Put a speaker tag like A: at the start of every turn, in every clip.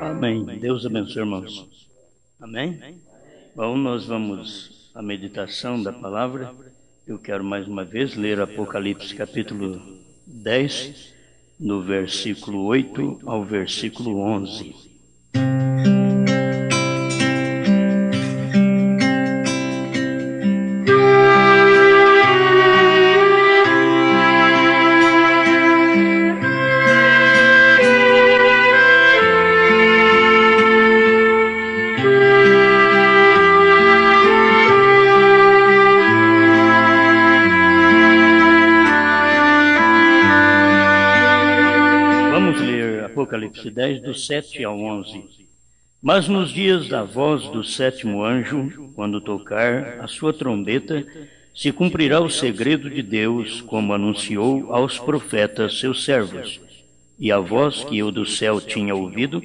A: Amém. Deus abençoe, irmãos. Amém? Bom, nós vamos à meditação da palavra. Eu quero mais uma vez ler Apocalipse capítulo 10, no versículo 8 ao versículo 11. Apocalipse 10, do 7 ao 11. Mas nos dias da voz do sétimo anjo, quando tocar a sua trombeta, se cumprirá o segredo de Deus, como anunciou aos profetas seus servos. E a voz que eu do céu tinha ouvido,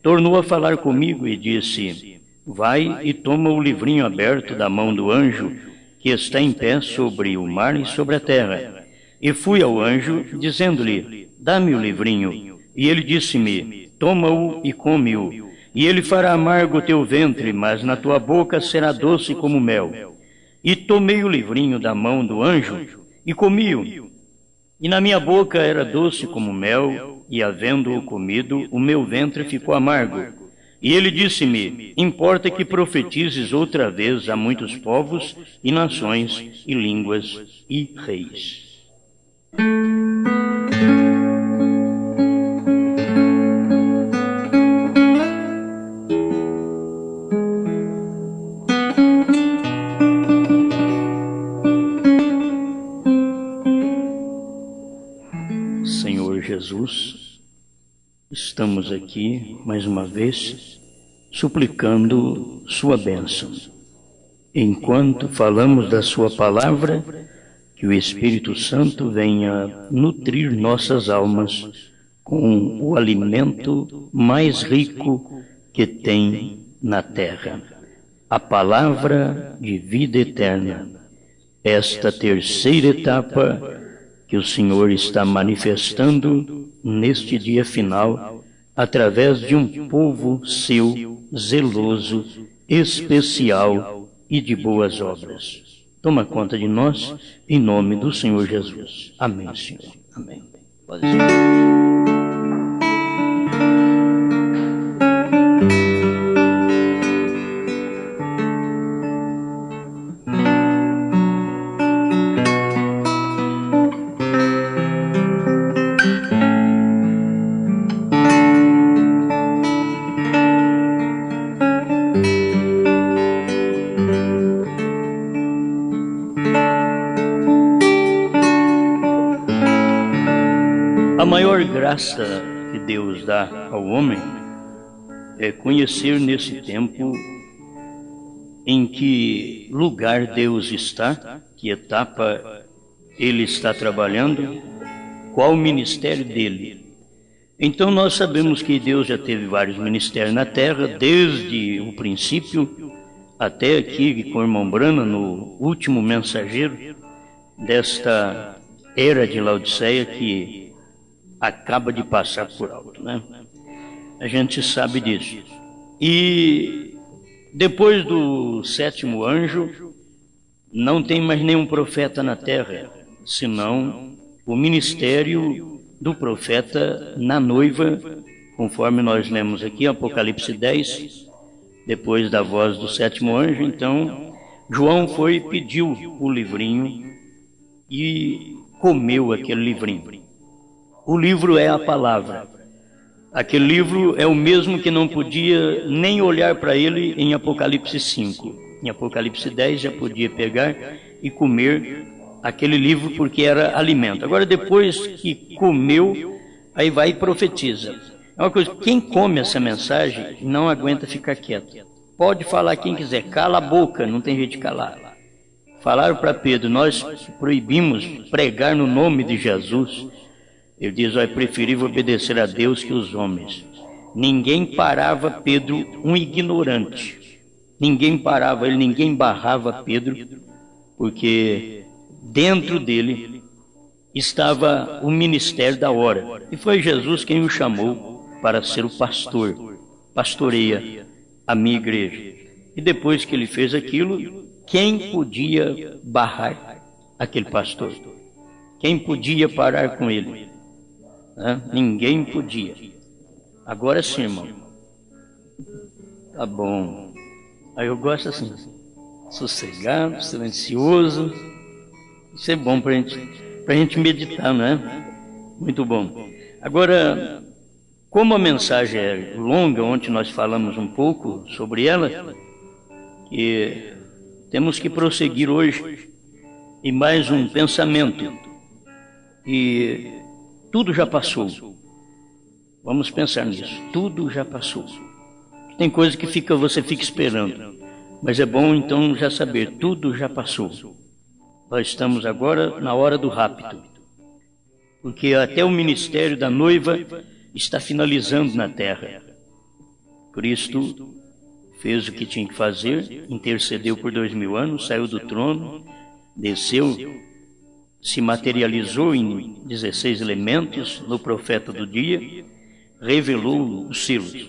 A: tornou a falar comigo e disse: Vai e toma o livrinho aberto da mão do anjo, que está em pé sobre o mar e sobre a terra. E fui ao anjo, dizendo-lhe: Dá-me o livrinho. E ele disse-me: Toma-o e come-o, e ele fará amargo o teu ventre, mas na tua boca será doce como mel. E tomei o livrinho da mão do anjo, e comi-o. E na minha boca era doce como mel, e havendo-o comido, o meu ventre ficou amargo. E ele disse-me: Importa que profetizes outra vez a muitos povos, e nações, e línguas, e reis. Senhor Jesus, estamos aqui mais uma vez suplicando sua bênção. Enquanto falamos da sua palavra, que o Espírito Santo venha nutrir nossas almas com o alimento mais rico que tem na terra, a palavra de vida eterna. Esta terceira etapa que o Senhor está manifestando neste dia final, através de um povo seu, zeloso, especial e de boas obras. Toma conta de nós, em nome do Senhor Jesus. Amém, Senhor. Amém. Pode ser. A maior graça que Deus dá ao homem é conhecer nesse tempo em que lugar Deus está, que etapa Ele está trabalhando, qual o ministério dele. Então nós sabemos que Deus já teve vários ministérios na terra, desde o princípio até aqui com o irmão Brana, no último mensageiro desta era de Laodiceia que acaba de passar por alto, né? A gente sabe disso. E depois do sétimo anjo, não tem mais nenhum profeta na terra, senão o ministério do profeta na noiva, conforme nós lemos aqui, Apocalipse 10, depois da voz do sétimo anjo. Então, João foi e pediu o livrinho e comeu aquele livrinho. O livro é a palavra. Aquele livro é o mesmo que não podia nem olhar para ele em Apocalipse 5. Em Apocalipse 10 já podia pegar e comer aquele livro porque era alimento. Agora depois que comeu, aí vai e profetiza. É uma coisa, quem come essa mensagem não aguenta ficar quieto. Pode falar quem quiser, cala a boca, não tem jeito de calar. Falaram para Pedro: nós proibimos pregar no nome de Jesus. Ele diz: é preferível obedecer a Deus que os homens. Ninguém parava Pedro, um ignorante. ninguém parava ele, ninguém barrava Pedro, porque dentro dele estava o ministério da hora. E foi Jesus quem o chamou para ser o pastor, pastoreia a minha igreja. E depois que ele fez aquilo, quem podia barrar aquele pastor? Quem podia parar com ele? Ninguém podia. Agora sim, irmão. Tá bom. Aí eu gosto assim, sossegado, silencioso. Isso é bom para a gente meditar, não é? Muito bom. Agora, como a mensagem é longa, ontem nós falamos um pouco sobre ela, e temos que prosseguir hoje em mais um pensamento. E tudo já passou. Vamos pensar nisso. Tudo já passou. Tem coisa que você fica esperando. Mas é bom então já saber, tudo já passou. Nós estamos agora na hora do rapto. Porque até o ministério da noiva está finalizando na terra. Cristo fez o que tinha que fazer, intercedeu por 2000 anos, saiu do trono, desceu, se materializou em 16 elementos no profeta do dia, revelou os selos.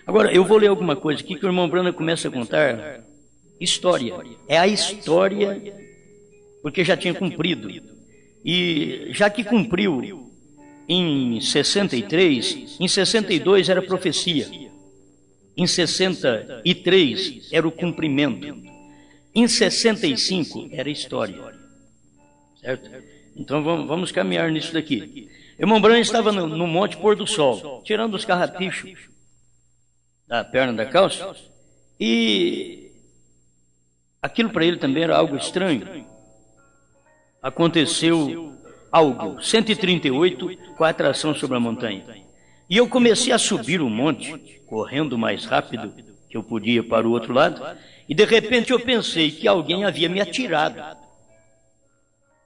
A: Agora, eu vou ler alguma coisa aqui que o irmão Brana começa a contar. História. É a história, porque já tinha cumprido. E já que cumpriu em 63, em 62 era profecia. Em 63 era o cumprimento. Em 65 era história. Certo? Então vamos caminhar nisso daqui. Irmão Branham estava no Monte Pôr do Sol, tirando os carrapichos da perna da calça, e aquilo para ele também era algo estranho. Aconteceu algo, 138, com a atração sobre a montanha. E eu comecei a subir o monte, correndo o mais rápido que eu podia para o outro lado, e de repente eu pensei que alguém havia me atirado.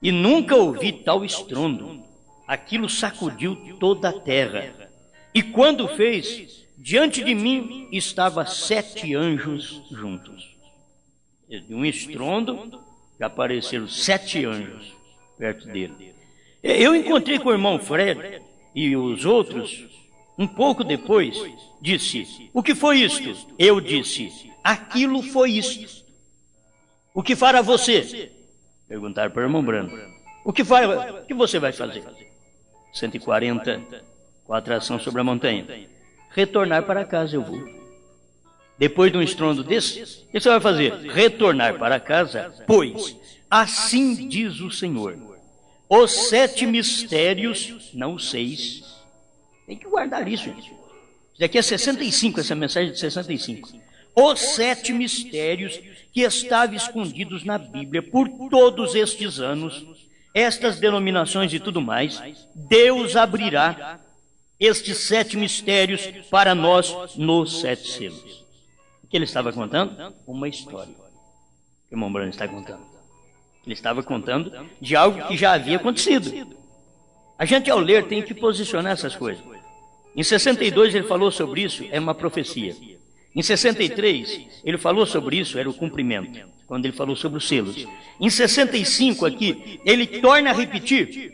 A: E nunca ouvi tal estrondo. Aquilo sacudiu toda a terra. E quando fez, diante de mim estavam 7 anjos juntos. De um estrondo, já apareceram 7 anjos perto dele. Eu encontrei com o irmão Fred e os outros. Um pouco depois, disse: o que foi isto? Eu disse: aquilo foi isto. O que fará você? Perguntaram para o irmão Branco. O que você vai fazer? 140, com a atração sobre a montanha. Retornar para casa eu vou. Depois de um estrondo desse, o que você vai fazer? Retornar para casa, pois assim diz o Senhor: os 7 mistérios, não 6. Tem que guardar isso, gente. Isso daqui é 65, essa mensagem de 65. Os 7 mistérios que estavam escondidos na Bíblia por todos estes anos, estas denominações e tudo mais, Deus abrirá estes 7 mistérios para nós nos 7 selos. O que ele estava contando? Uma história. O que o irmão Branham está contando? Ele estava contando de algo que já havia acontecido. A gente, ao ler, tem que posicionar essas coisas. Em 62 ele falou sobre isso, é uma profecia. Em 63 ele falou sobre isso, era o cumprimento, quando ele falou sobre os selos. Em 65 aqui, ele torna a repetir.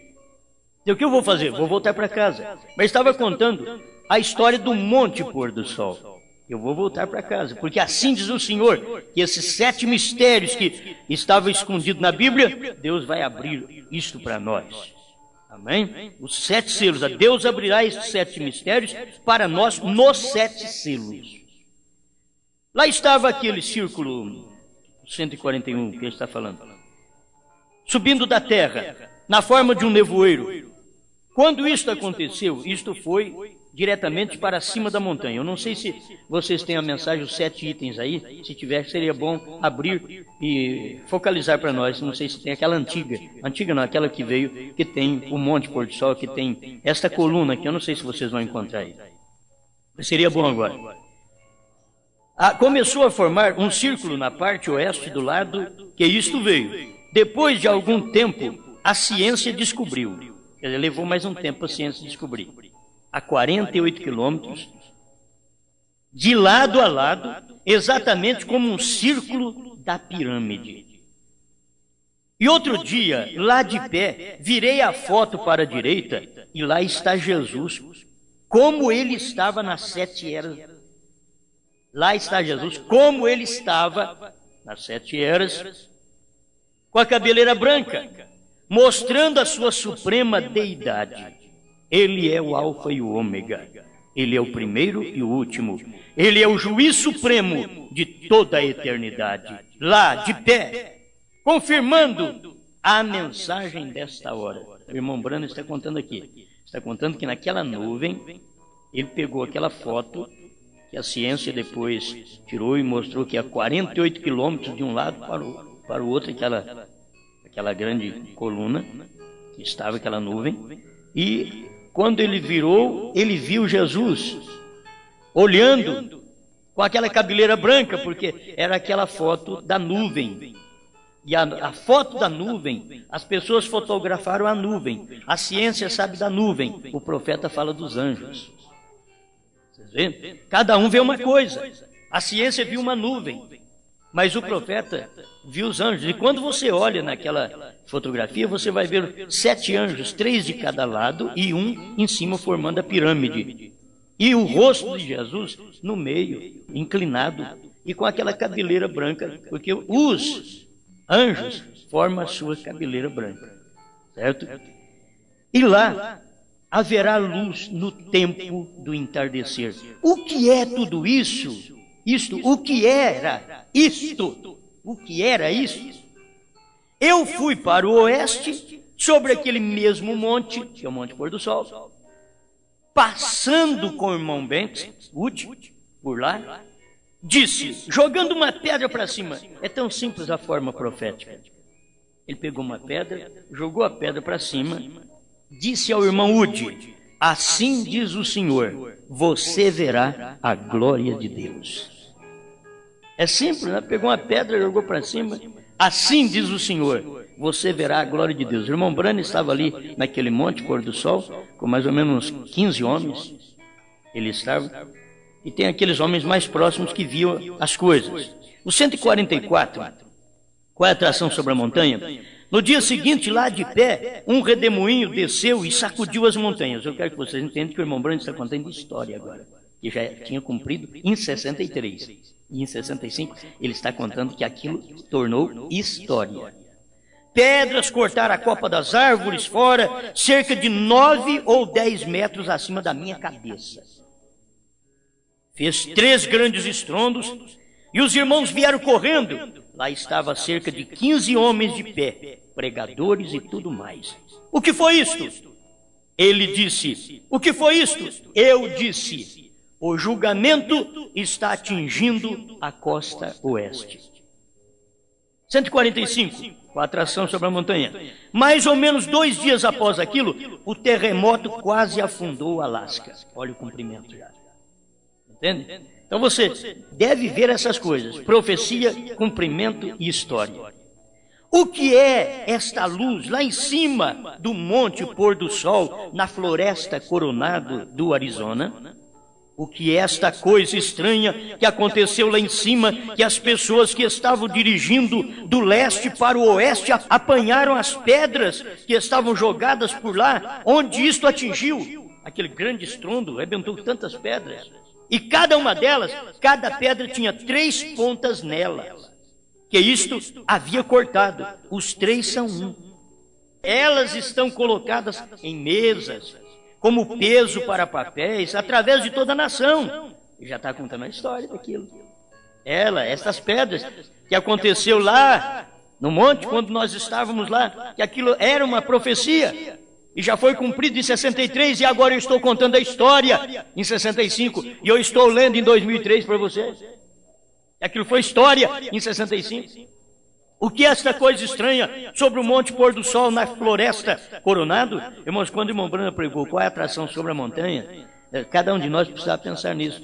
A: E o que eu vou fazer? Vou voltar para casa. Mas estava contando a história do Monte Pôr do Sol. Eu vou voltar para casa, porque assim diz o Senhor, que esses 7 mistérios que estavam escondidos na Bíblia, Deus vai abrir isto para nós. Amém? Os 7 selos. Deus abrirá esses 7 mistérios para nós nos 7 selos. Lá estava aquele círculo 141 que ele está falando. Subindo da terra, na forma de um nevoeiro. Quando isto aconteceu, isto foi diretamente para cima da montanha. Eu não sei se vocês têm a mensagem, os 7 itens aí. Se tiver, seria bom abrir e focalizar para nós. Não sei se tem aquela antiga. Antiga não, aquela que veio, que tem o Monte Pôr do Sol, que tem esta coluna aqui. Eu não sei se vocês vão encontrar aí. Mas seria bom agora. Começou a formar um círculo na parte oeste do lado que isto veio. Depois de algum tempo, a ciência descobriu. Ele levou mais um tempo a ciência descobrir. A 48 quilômetros, de lado a lado, exatamente como um círculo da pirâmide. E outro dia, lá de pé, virei a foto para a direita e lá está Jesus, como ele estava nas 7 eras. Lá está Jesus, como ele estava nas 7 eras, com a cabeleira branca, mostrando a sua suprema deidade. Ele é o alfa e o ômega. Ele é o primeiro e o último. Ele é o juiz supremo de toda a eternidade. Lá, de pé, confirmando a mensagem desta hora. O irmão Brando está contando aqui. Está contando que naquela nuvem, ele pegou aquela foto que a ciência depois tirou e mostrou que a 48 quilômetros de um lado para o outro, aquela grande coluna que estava aquela nuvem. E quando ele virou, ele viu Jesus olhando com aquela cabeleira branca, porque era aquela foto da nuvem. E a foto da nuvem, as pessoas fotografaram a nuvem. A ciência sabe da nuvem. O profeta fala dos anjos. Vocês veem? Cada um vê uma coisa. A ciência viu uma nuvem, mas o profeta viu os anjos. E quando você olha naquela fotografia, você vai ver 7 anjos, 3 de cada lado e um em cima formando a pirâmide. E o rosto de Jesus no meio, inclinado e com aquela cabeleira branca, porque os anjos formam a sua cabeleira branca, certo? E lá haverá luz no tempo do entardecer. O que é tudo isso? O que era isto? O que era isto? Eu fui para o oeste, sobre aquele mesmo monte, que é o Monte Pôr do Sol, passando com o irmão Bentes, por lá, disse, jogando uma pedra para cima. É tão simples a forma profética. Ele pegou uma pedra, jogou a pedra para cima, disse ao irmão Udi, assim diz o Senhor, você verá a glória de Deus. É simples, né? Pegou uma pedra, jogou para cima, assim diz o Senhor, você verá a glória de Deus. O irmão Brano estava ali naquele monte Pôr do Sol, com mais ou menos uns 15 homens, ele estava. E tem aqueles homens mais próximos que viam as coisas. O 144, qual é a atração sobre a montanha? No dia seguinte, lá de pé, um redemoinho desceu e sacudiu as montanhas. Eu quero que vocês entendam que o irmão Brando está contando história agora, que já tinha cumprido em 63. E em 65 ele está contando que aquilo tornou história. Pedras cortaram a copa das árvores fora, cerca de 9 ou 10 metros acima da minha cabeça. Fez 3 grandes estrondos e os irmãos vieram correndo. Lá estava cerca de 15 homens de pé, pregadores e tudo mais. O que foi isto? Ele disse. O que foi isto? Eu disse. O julgamento está atingindo a costa oeste. 145, com a atração sobre a montanha. Mais ou menos 2 dias após aquilo, o terremoto quase afundou o Alasca. Olha o comprimento já. Entende? Então você deve ver essas coisas, profecia, cumprimento e história. O que é esta luz lá em cima do Monte Pôr do Sol, na floresta Coronado do Arizona? O que é esta coisa estranha que aconteceu lá em cima, que as pessoas que estavam dirigindo do leste para o oeste apanharam as pedras que estavam jogadas por lá, onde isto atingiu? Aquele grande estrondo arrebentou tantas pedras. E cada uma delas, cada pedra tinha 3 pontas nela, que isto havia cortado. Os 3 são um. Elas estão colocadas em mesas, como peso para papéis, através de toda a nação. E já está contando a história daquilo. Essas pedras que aconteceu lá no monte, quando nós estávamos lá, que aquilo era uma profecia. E já foi cumprido em 63 e agora eu estou contando a história em 65. E eu estou lendo em 2003 para vocês. Aquilo foi história em 65. O que é esta coisa estranha sobre o Monte Pôr do Sol na floresta Coronado? Irmãos, quando o irmão Brando pregou qual é a atração sobre a montanha, cada um de nós precisava pensar nisso.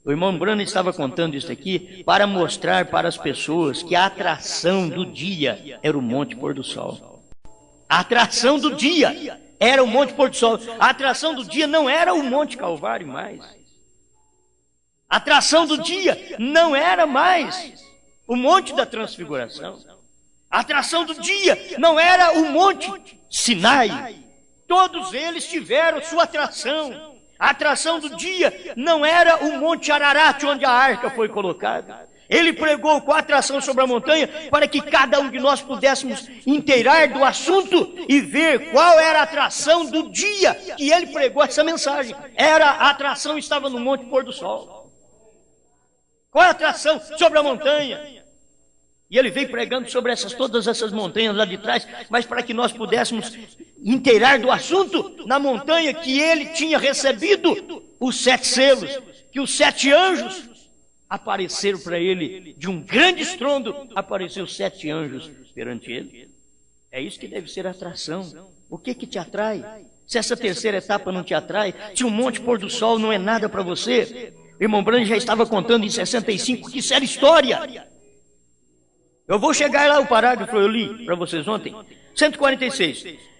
A: O irmão Brando estava contando isso aqui para mostrar para as pessoas que a atração do dia era o Monte Pôr do Sol. A atração do dia era o Monte Pôr do Sol. A atração do dia não era o Monte Calvário mais. A atração do dia não era mais o Monte da Transfiguração. A atração do dia não era o Monte Sinai. Todos eles tiveram sua atração. A atração do dia não era o Monte Ararat, onde a arca foi colocada. Ele pregou com a atração sobre a montanha para que cada um de nós pudéssemos inteirar do assunto e ver qual era a atração do dia que ele pregou essa mensagem. A atração estava no Monte Pôr do Sol. Qual é a atração sobre a montanha? E ele veio pregando sobre todas essas montanhas lá de trás, mas para que nós pudéssemos inteirar do assunto na montanha que ele tinha recebido os 7 selos, que os 7 anjos apareceram para ele, de um grande estrondo, apareceram 7 anjos perante ele. É isso que deve ser a atração. O que te atrai? Se essa terceira etapa não te atrai, se o Monte Pôr do Sol não é nada para você, o irmão Branham já estava contando em 65 que isso era história. Eu vou chegar lá, o parágrafo eu li para vocês ontem. 146.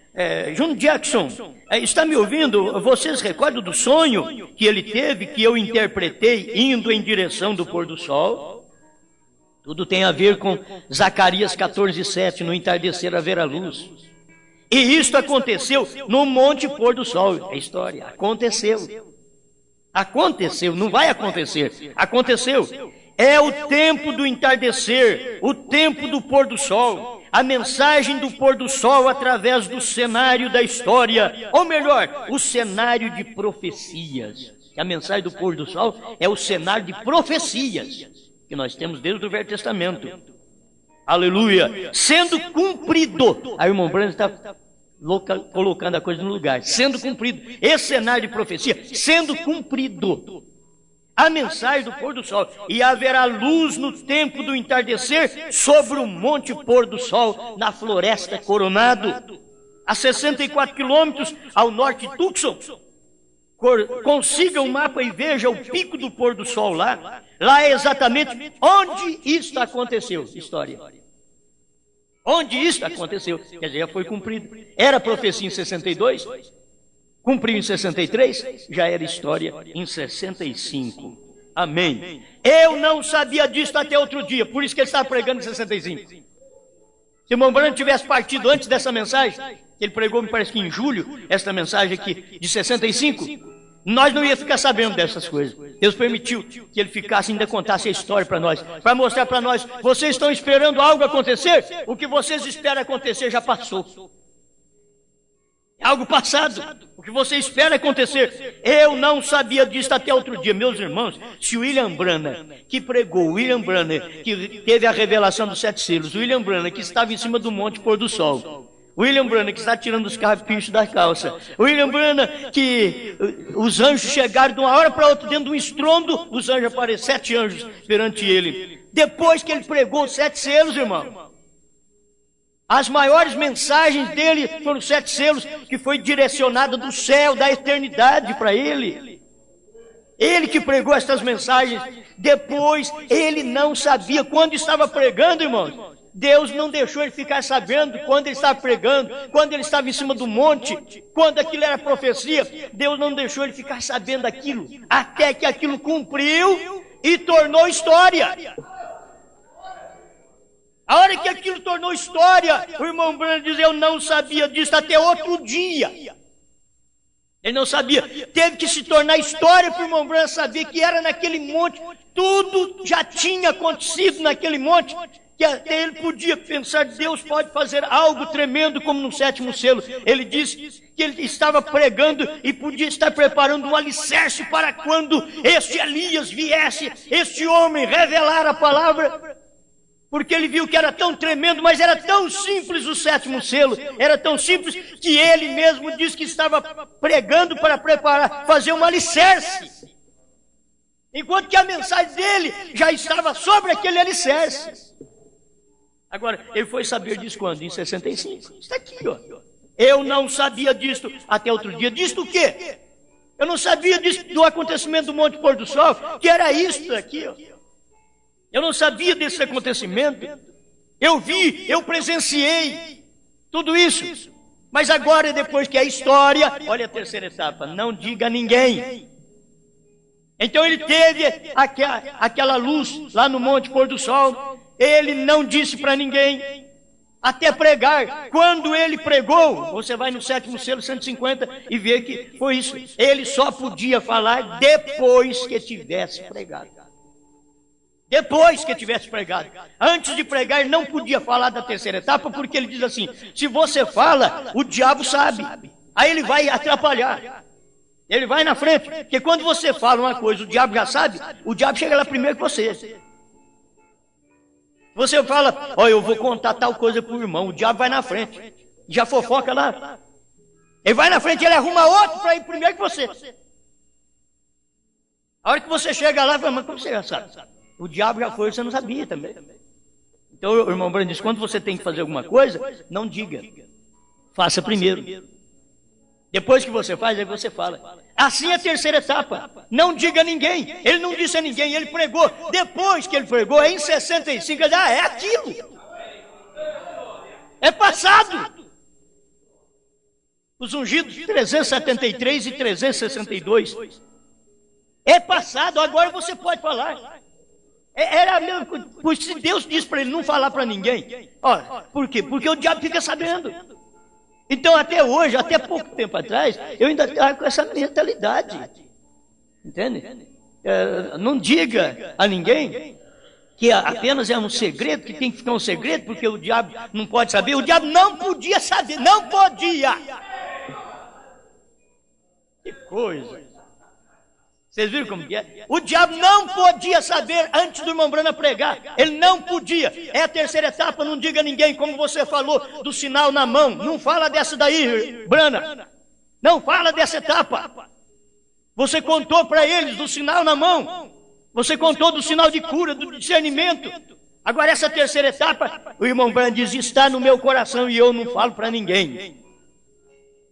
A: John Jackson, está me ouvindo? Vocês recordam do sonho que ele teve, que eu interpretei indo em direção do pôr do sol? Tudo tem a ver com Zacarias 14:7, no entardecer haverá luz. E isto aconteceu no Monte Pôr do Sol. É história, aconteceu. Aconteceu, não vai acontecer, aconteceu. É o tempo do entardecer, o tempo do pôr do sol, a mensagem do pôr do sol através do cenário da história, ou melhor, o cenário de profecias. A mensagem do pôr do sol é o cenário de profecias que nós temos desde o Velho Testamento. Aleluia! Sendo cumprido. Aí o irmão Branham está colocando a coisa no lugar. Sendo cumprido. Esse cenário de profecia, sendo cumprido. A mensagem do pôr do sol. E haverá luz no tempo do entardecer sobre o Monte Pôr do Sol, na Floresta Coronado, a 64 quilômetros ao norte de Tucson. Consiga um mapa e veja o pico do pôr do sol lá. Lá é exatamente onde isto aconteceu. História. Onde isto aconteceu. Quer dizer, já foi cumprido. Era profecia em 62. Cumpriu em 63, já era história em 65. Amém. Eu não sabia disso até outro dia, por isso que ele estava pregando em 65. Se o irmão Branham tivesse partido antes dessa mensagem, ele pregou, me parece que em julho, esta mensagem aqui de 65, nós não ia ficar sabendo dessas coisas. Deus permitiu que ele ficasse e ainda contasse a história para nós, para mostrar para nós, vocês estão esperando algo acontecer? O que vocês esperam acontecer já passou. Algo passado, o que você espera acontecer. Eu não sabia disso até outro dia. Meus irmãos, se o William Branham, que pregou, o William Branham, que teve a revelação dos 7 selos, o William Branham, que estava em cima do Monte Pôr do Sol, o William Branham, que está tirando os carrapichos da calça, o William Branham, que os anjos chegaram de uma hora para outra dentro de um estrondo, os anjos apareceram, 7 anjos perante ele. Depois que ele pregou os 7 selos, irmão, as maiores mensagens dele foram os 7 selos, que foi direcionada do céu, da eternidade para ele. Ele que pregou estas mensagens. Depois, ele não sabia quando estava pregando, irmãos. Deus não deixou ele ficar sabendo quando ele estava pregando, quando ele estava em cima do monte, quando aquilo era profecia. Deus não deixou ele ficar sabendo aquilo, até que aquilo cumpriu e tornou história. A hora que aquilo tornou história, o irmão Branham diz, eu não sabia disso até outro dia. Ele não sabia. Teve que se tornar história para o irmão Branham saber que era naquele monte. Tudo já tinha acontecido naquele monte, que até ele podia pensar, Deus pode fazer algo tremendo como no 7º selo. Ele disse que ele estava pregando e podia estar preparando um alicerce para quando este Elias viesse, este homem revelar a palavra. Porque ele viu que era tão tremendo, mas era tão simples o 7º selo, era tão simples que ele mesmo disse que estava pregando para preparar, fazer um alicerce. Enquanto que a mensagem dele já estava sobre aquele alicerce. Agora, ele foi saber disso quando? Em 65. Está aqui, ó. Eu não sabia disso até outro dia. Disso o quê? Eu não sabia disso do acontecimento do Monte Pôr do Sol, que era isso aqui, ó. Eu não sabia desse acontecimento. Eu vi, eu presenciei tudo isso. Mas agora, depois que a história, olha a terceira etapa, não diga a ninguém. Então ele teve aquela luz lá no Monte Pôr do Sol. Ele não disse para ninguém, até pregar. Quando ele pregou, você vai no 7º selo 150 e vê que foi isso. Ele só podia falar depois que tivesse pregado. Depois que tivesse pregado. Antes de pregar, ele não podia falar da terceira etapa, porque ele diz assim: se você fala, o diabo sabe. Aí ele vai atrapalhar. Ele vai na frente. Porque quando você fala uma coisa, o diabo já sabe, o diabo chega lá primeiro que você. Você fala, ó, eu vou contar tal coisa pro irmão, o diabo vai na frente. Já fofoca lá. Ele vai na frente, ele arruma outro para ir primeiro que você. A hora que você chega lá, fala, mas como você já sabe? O diabo já foi, você não sabia também. Então, o irmão Branco diz, quando você tem que fazer alguma coisa, não diga. Faça primeiro. Depois que você faz, aí você fala. Assim é a terceira etapa. Não diga a ninguém. Ele não disse a ninguém, ele pregou. Depois que ele pregou, em 65, ele diz, é aquilo. É passado. Os ungidos 373 e 362. É passado, agora você pode falar. Era mesmo, porque se Deus disse para ele não falar para ninguém. Olha, por quê? Porque o diabo fica sabendo. Então, até hoje, até pouco tempo atrás, eu ainda estava com essa mentalidade. Entende? Não diga a ninguém que apenas é um segredo, que tem que ficar um segredo, porque o diabo não pode saber. O diabo não podia saber, não podia. Que coisa. Vocês viram como que é? O diabo não podia saber antes do irmão Brana pregar. Ele não podia. É a terceira etapa, não diga a ninguém, como você falou, do sinal na mão. Não fala dessa daí, Brana. Não fala dessa etapa. Você contou para eles do sinal na mão. Você contou do sinal de cura, do discernimento. Agora essa terceira etapa, o irmão Brana diz, está no meu coração e eu não falo para ninguém.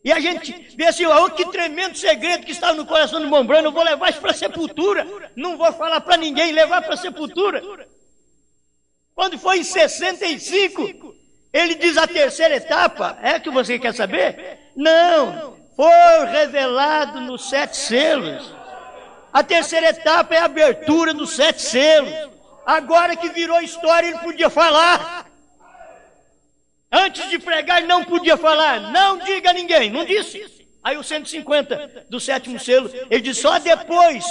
A: E a gente vê assim, oh, que tremendo segredo que estava no coração do irmão Brana, eu vou levar isso para a sepultura, não vou falar para ninguém, levar para a sepultura. Quando foi em 65, ele diz a terceira etapa, é que você quer saber? Não, foi revelado nos 7 selos. A terceira etapa é a abertura dos 7 selos. Agora que virou história, ele podia falar. Antes de pregar, não podia falar. Não diga a ninguém. Não disse. Aí o 150 do 7º selo, ele diz só depois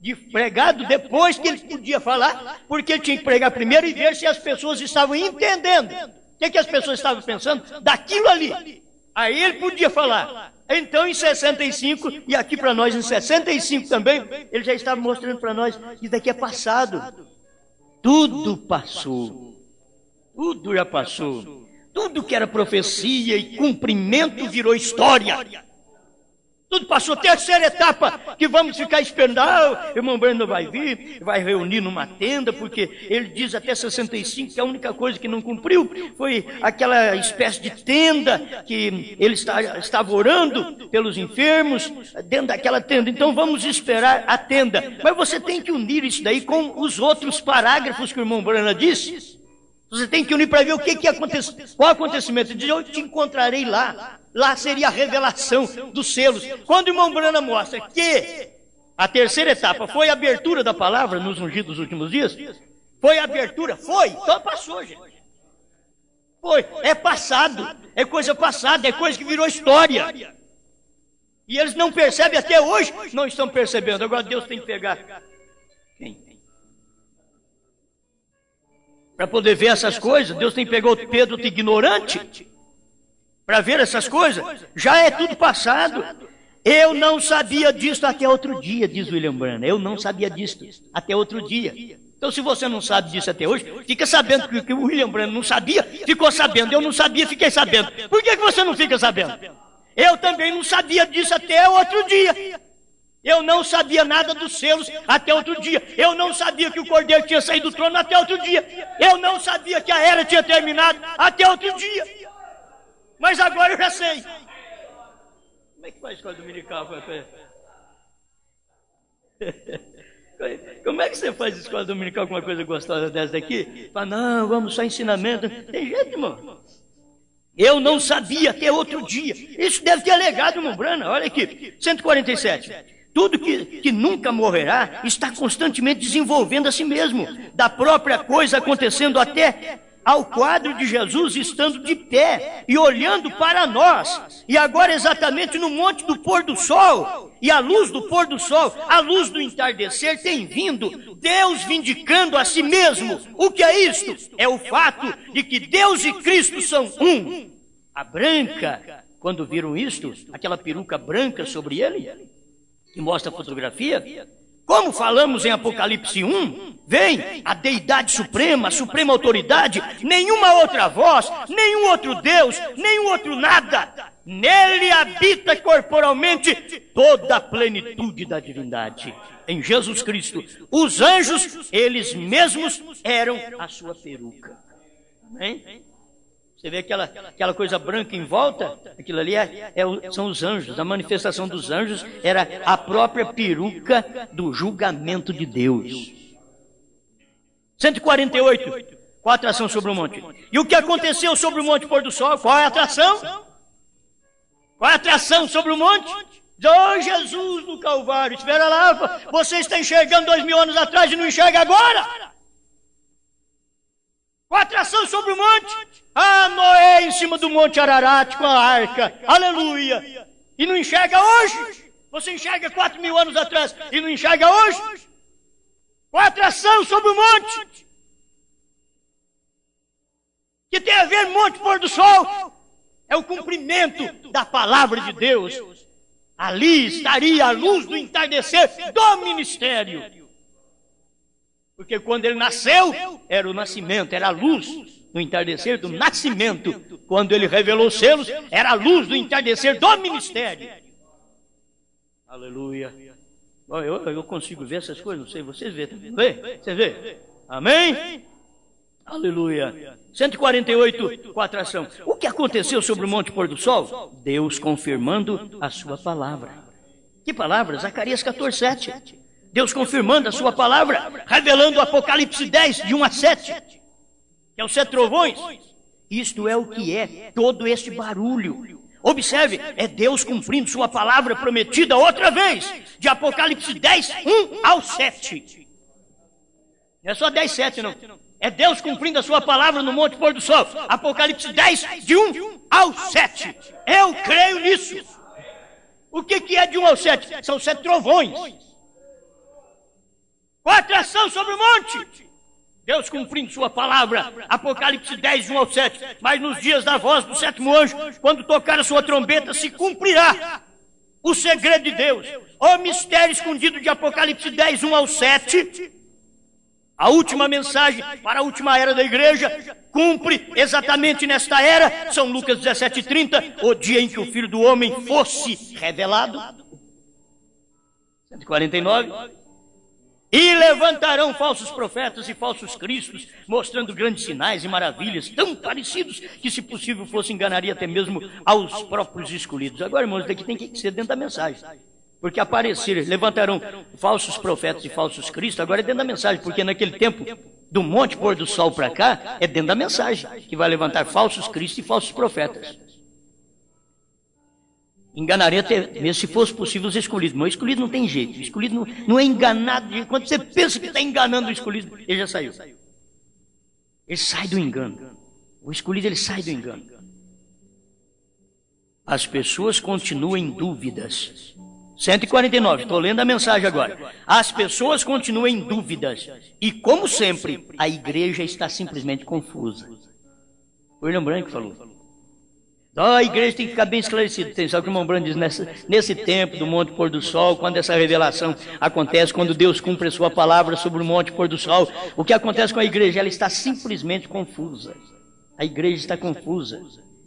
A: de pregado, depois que ele podia falar, porque ele tinha que pregar primeiro e ver se as pessoas estavam entendendo. O que as pessoas estavam pensando daquilo ali. Aí ele podia falar. Então, em 65, e aqui para nós em 65 também, ele já estava mostrando para nós que daqui é passado. Tudo passou. Tudo já passou. Tudo que era profecia e cumprimento virou história. Tudo passou. Terceira etapa, que vamos ficar esperando. Ah, o irmão Brando vai vir, vai reunir numa tenda, porque ele diz até 65 que a única coisa que não cumpriu foi aquela espécie de tenda que ele estava orando pelos enfermos, dentro daquela tenda. Então vamos esperar a tenda. Mas você tem que unir isso daí com os outros parágrafos que o irmão Brana disse. Você tem que unir para ver o que aconteceu. Qual acontecimento? Ele diz, eu te encontrarei lá. Lá seria a revelação dos selos. Quando o irmão Brana mostra que a terceira etapa foi a abertura da palavra nos ungidos dos últimos dias, foi a abertura, foi, então passou, gente. Foi, é passado, é coisa passada, é coisa que virou história. E eles não percebem até hoje, não estão percebendo. Agora Deus tem que pegar quem? Para poder ver essas coisas, Deus tem que pegar o Pedro de ignorante para ver essas coisas. Já é tudo passado. Eu não sabia disso até outro dia, diz William Branham. Eu não sabia disso até outro dia. Então, se você não sabe disso até hoje, fica sabendo que o William Branham não sabia, ficou sabendo. Eu não sabia, fiquei sabendo. Por que você não fica sabendo? Eu também não sabia disso até outro dia. Eu não sabia nada dos selos até outro dia. Eu não sabia que o Cordeiro tinha saído do trono até outro dia. Eu não sabia que a era tinha terminado até outro dia. Mas agora eu já sei. Como é que faz a escola dominical? Como é que você faz a escola dominical com uma coisa gostosa dessa daqui? Fala, não, vamos só ensinamento. Tem jeito, irmão. Eu não sabia até outro dia. Isso deve ter alegado, irmão Brana. Olha aqui, 147. Tudo que nunca morrerá está constantemente desenvolvendo a si mesmo, da própria coisa acontecendo até ao quadro de Jesus estando de pé e olhando para nós. E agora exatamente no monte do pôr do sol, e a luz do pôr do sol, a luz do entardecer tem vindo, Deus vindicando a si mesmo. O que é isto? É o fato de que Deus e Cristo são um. A branca, quando viram isto, aquela peruca branca sobre ele, que mostra a fotografia, como falamos em Apocalipse 1, vem a deidade suprema, a suprema autoridade, nenhuma outra voz, nenhum outro Deus, nenhum outro nada. Nele habita corporalmente toda a plenitude da divindade. Em Jesus Cristo, os anjos, eles mesmos eram a sua peruca. Amém? Você vê aquela coisa branca em volta? Aquilo ali são os anjos. A manifestação dos anjos era a própria peruca do julgamento de Deus. 148, qual a atração sobre o monte? E o que aconteceu sobre o monte pôr do sol? Qual é a atração? Qual é a atração sobre o monte? Oh, Jesus do Calvário, espera lá, você está enxergando 2000 anos atrás e não enxerga agora? Com a atração sobre o monte. Ah, Noé em cima do monte Ararat com a arca. Aleluia. E não enxerga hoje. Você enxerga 4000 anos atrás e não enxerga hoje. Com a atração sobre o monte. Que tem a ver monte pôr do sol. É o cumprimento da palavra de Deus. Ali estaria a luz do entardecer do ministério. Porque quando ele nasceu, era o nascimento, era a luz do entardecer do nascimento. Quando ele revelou os selos, era a luz do entardecer do ministério. Aleluia. Eu consigo ver essas coisas, não sei, vocês vê também. Você vê? Amém? Aleluia. 148, com a atração. O que aconteceu sobre o monte pôr do sol? Deus confirmando a sua palavra. Que palavra? Zacarias 14, 7. Deus confirmando a sua palavra, revelando o Apocalipse 10, de 1 a 7, que é os 7 trovões. Isto é o que é todo este barulho. Observe, é Deus cumprindo sua palavra prometida outra vez, de Apocalipse 10, 1 ao 7. Não é só 10, 7 não. É Deus cumprindo a sua palavra no monte pôr do sol. Apocalipse 10, de 1 ao 7. Eu creio nisso. O que é de 1 ao 7? São 7 trovões. Com a atração sobre o monte. Deus cumprindo sua palavra. Apocalipse 10, 1 ao 7. Mas nos dias da voz do 7º anjo, quando tocar a sua trombeta, se cumprirá o segredo de Deus. O mistério escondido de Apocalipse 10, 1 ao 7. A última mensagem para a última era da igreja cumpre exatamente nesta era. São Lucas 17, 30. O dia em que o Filho do Homem fosse revelado. 149. E levantarão falsos profetas e falsos cristos, mostrando grandes sinais e maravilhas, tão parecidos que, se possível, fosse enganaria até mesmo aos próprios escolhidos. Agora, irmãos, daqui tem que ser dentro da mensagem. Porque aparecer, levantarão falsos profetas e falsos cristos, agora é dentro da mensagem, porque naquele tempo, do monte pôr do sol para cá, é dentro da mensagem, que vai levantar falsos cristos e falsos profetas. Enganaria até mesmo se fosse possível os escolhidos. Mas o escolhido não tem jeito. O escolhido não é enganado. Quando você pensa que está enganando o escolhido, ele já saiu. Ele sai do engano. O escolhido, ele sai do engano. As pessoas continuam em dúvidas. 149, estou lendo a mensagem agora. As pessoas continuam em dúvidas. E, como sempre, a igreja está simplesmente confusa. O William Branco falou. A igreja tem que ficar bem esclarecida. Sabe o que o irmão Branco diz? Nesse tempo do monte pôr do sol, quando essa revelação acontece, quando Deus cumpre a sua palavra sobre o monte pôr do sol, o que acontece com a igreja? Ela está simplesmente confusa. A igreja está confusa.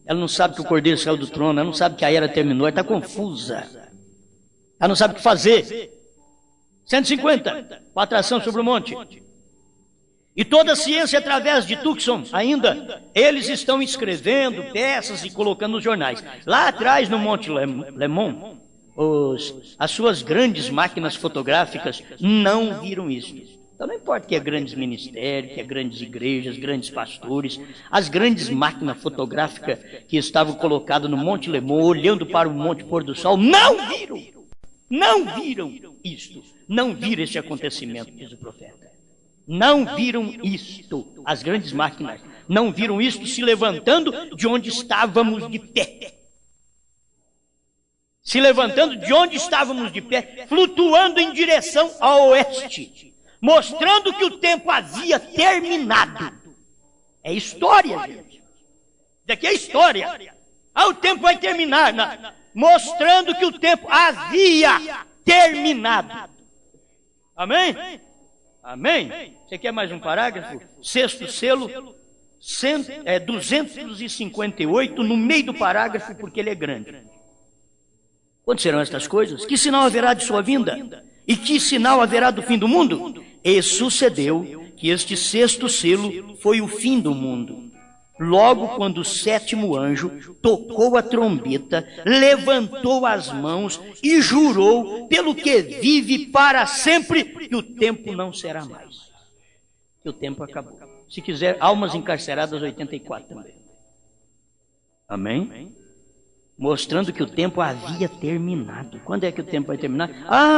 A: Ela não sabe que o Cordeiro saiu do trono, ela não sabe que a era terminou, ela está confusa. Ela não sabe o que fazer. 150, com a atração sobre o monte. E toda a ciência através de Tucson, ainda, eles estão escrevendo peças e colocando nos jornais. Lá atrás, no Monte Lemon, as suas grandes máquinas fotográficas não viram isso. Então não importa que é grandes ministérios, que é grandes igrejas, grandes pastores, as grandes máquinas fotográficas que estavam colocadas no Monte Lemon, olhando para o Monte Pôr do Sol, não viram. Não viram isto, não viram este acontecimento, diz o profeta. Não viram isto, as grandes máquinas, não viram isto se levantando de onde estávamos de pé. Se levantando de onde estávamos de pé, flutuando em direção ao oeste, mostrando que o tempo havia terminado. É história, gente. Daqui é história. O tempo vai terminar, mostrando que o tempo havia terminado. Amém? Amém? Você quer mais um parágrafo? Sexto selo, 258, no meio do parágrafo, porque ele é grande. Quando serão estas coisas? Que sinal haverá de sua vinda? E que sinal haverá do fim do mundo? E sucedeu que este sexto selo foi o fim do mundo. Logo quando o sétimo anjo tocou a trombeta, levantou as mãos e jurou pelo que vive para sempre que o tempo não será mais. Que o tempo acabou. Se quiser, almas encarceradas 84 também. Amém? Mostrando que o tempo havia terminado. Quando é que o tempo vai terminar?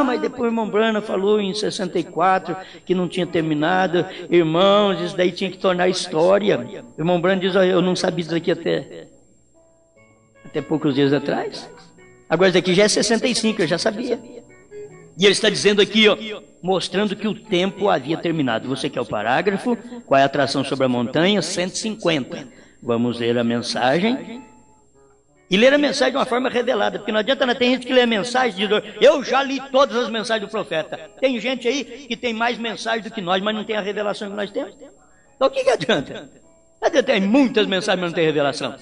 A: Mas depois o irmão Brana falou em 64 que não tinha terminado. Irmãos, isso daí tinha que tornar história. O irmão Brana diz, eu não sabia isso daqui até poucos dias atrás. Agora isso daqui já é 65, eu já sabia. E ele está dizendo aqui, mostrando que o tempo havia terminado. Você quer o parágrafo? Qual é a atração sobre a montanha? 150. Vamos ler a mensagem. E ler a mensagem de uma forma revelada, porque não adianta, tem gente que lê a mensagem e diz, eu já li todas as mensagens do profeta. Tem gente aí que tem mais mensagens do que nós, mas não tem a revelação que nós temos. Então o que adianta? Tem muitas mensagens, mas não tem revelação.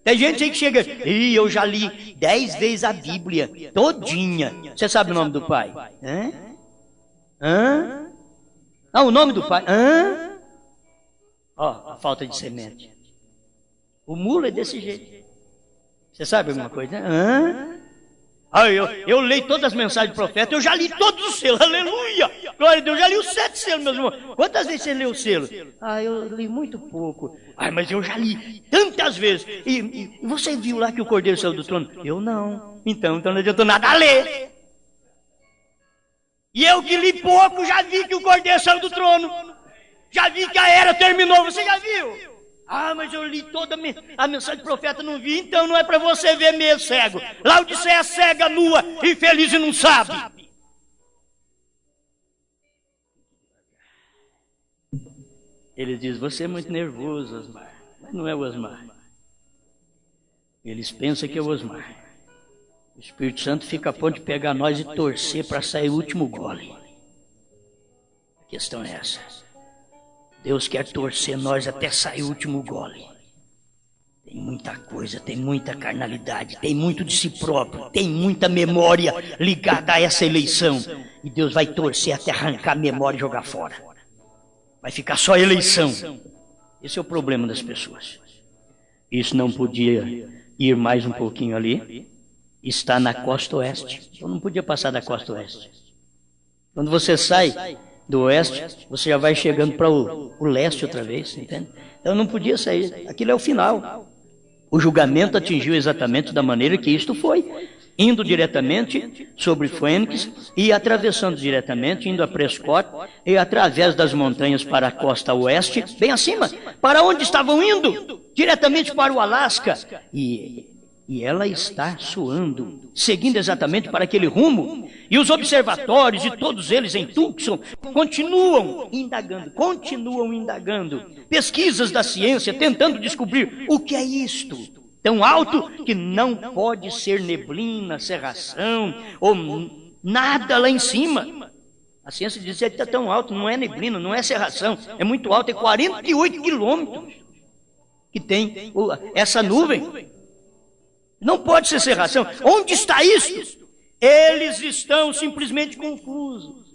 A: Tem gente aí que chega, eu já li 10 vezes a Bíblia, todinha. Você sabe o nome do pai? O nome do pai? A falta de semente. O mulo é desse jeito. Você sabe alguma coisa? Eu leio todas as mensagens do profeta, eu já li todos os selos, aleluia! Glória a Deus, eu já li os 7 selos, meus irmãos. Quantas vezes você leu o selo? Eu li muito pouco. Mas eu já li tantas vezes. E você viu lá que o cordeiro saiu do trono? Eu não. Então não adiantou nada a ler. E eu que li pouco, já vi que o cordeiro saiu do trono. Já vi que a era terminou, você já viu? Mas eu li toda a mensagem do profeta, não vi. Então não é para você ver mesmo, cego. Laodiceia cega, nua, infeliz e não sabe. Ele diz, você é muito nervoso, Osmar. Mas não é o Osmar. Eles pensam que é o Osmar. O Espírito Santo fica a ponto de pegar nós e torcer para sair o último gole. A questão é essa. Deus quer torcer nós até sair o último gole. Tem muita coisa, tem muita carnalidade, tem muito de si próprio, tem muita memória ligada a essa eleição. E Deus vai torcer até arrancar a memória e jogar fora. Vai ficar só a eleição. Esse é o problema das pessoas. Isso não podia ir mais um pouquinho ali. Está na costa oeste. Eu não podia passar da costa oeste. Quando você sai do oeste, você já vai chegando para o leste outra vez, entende? Então não podia sair, aquilo é o final. O julgamento atingiu exatamente da maneira que isto foi, indo diretamente sobre Fênix e atravessando diretamente, indo a Prescott e através das montanhas para a costa oeste, bem acima, para onde estavam indo? Diretamente para o Alasca. E ela está suando, seguindo exatamente para aquele rumo. E os observatórios e todos eles em Tucson continuam indagando. Pesquisas da ciência tentando descobrir o que é isto. Tão alto que não pode ser neblina, cerração ou nada lá em cima. A ciência diz que está tão alto, não é neblina, não é cerração. É muito alto, é 48 quilômetros que tem essa nuvem. Não pode ser cerração. Onde está isso? Eles estão simplesmente confusos.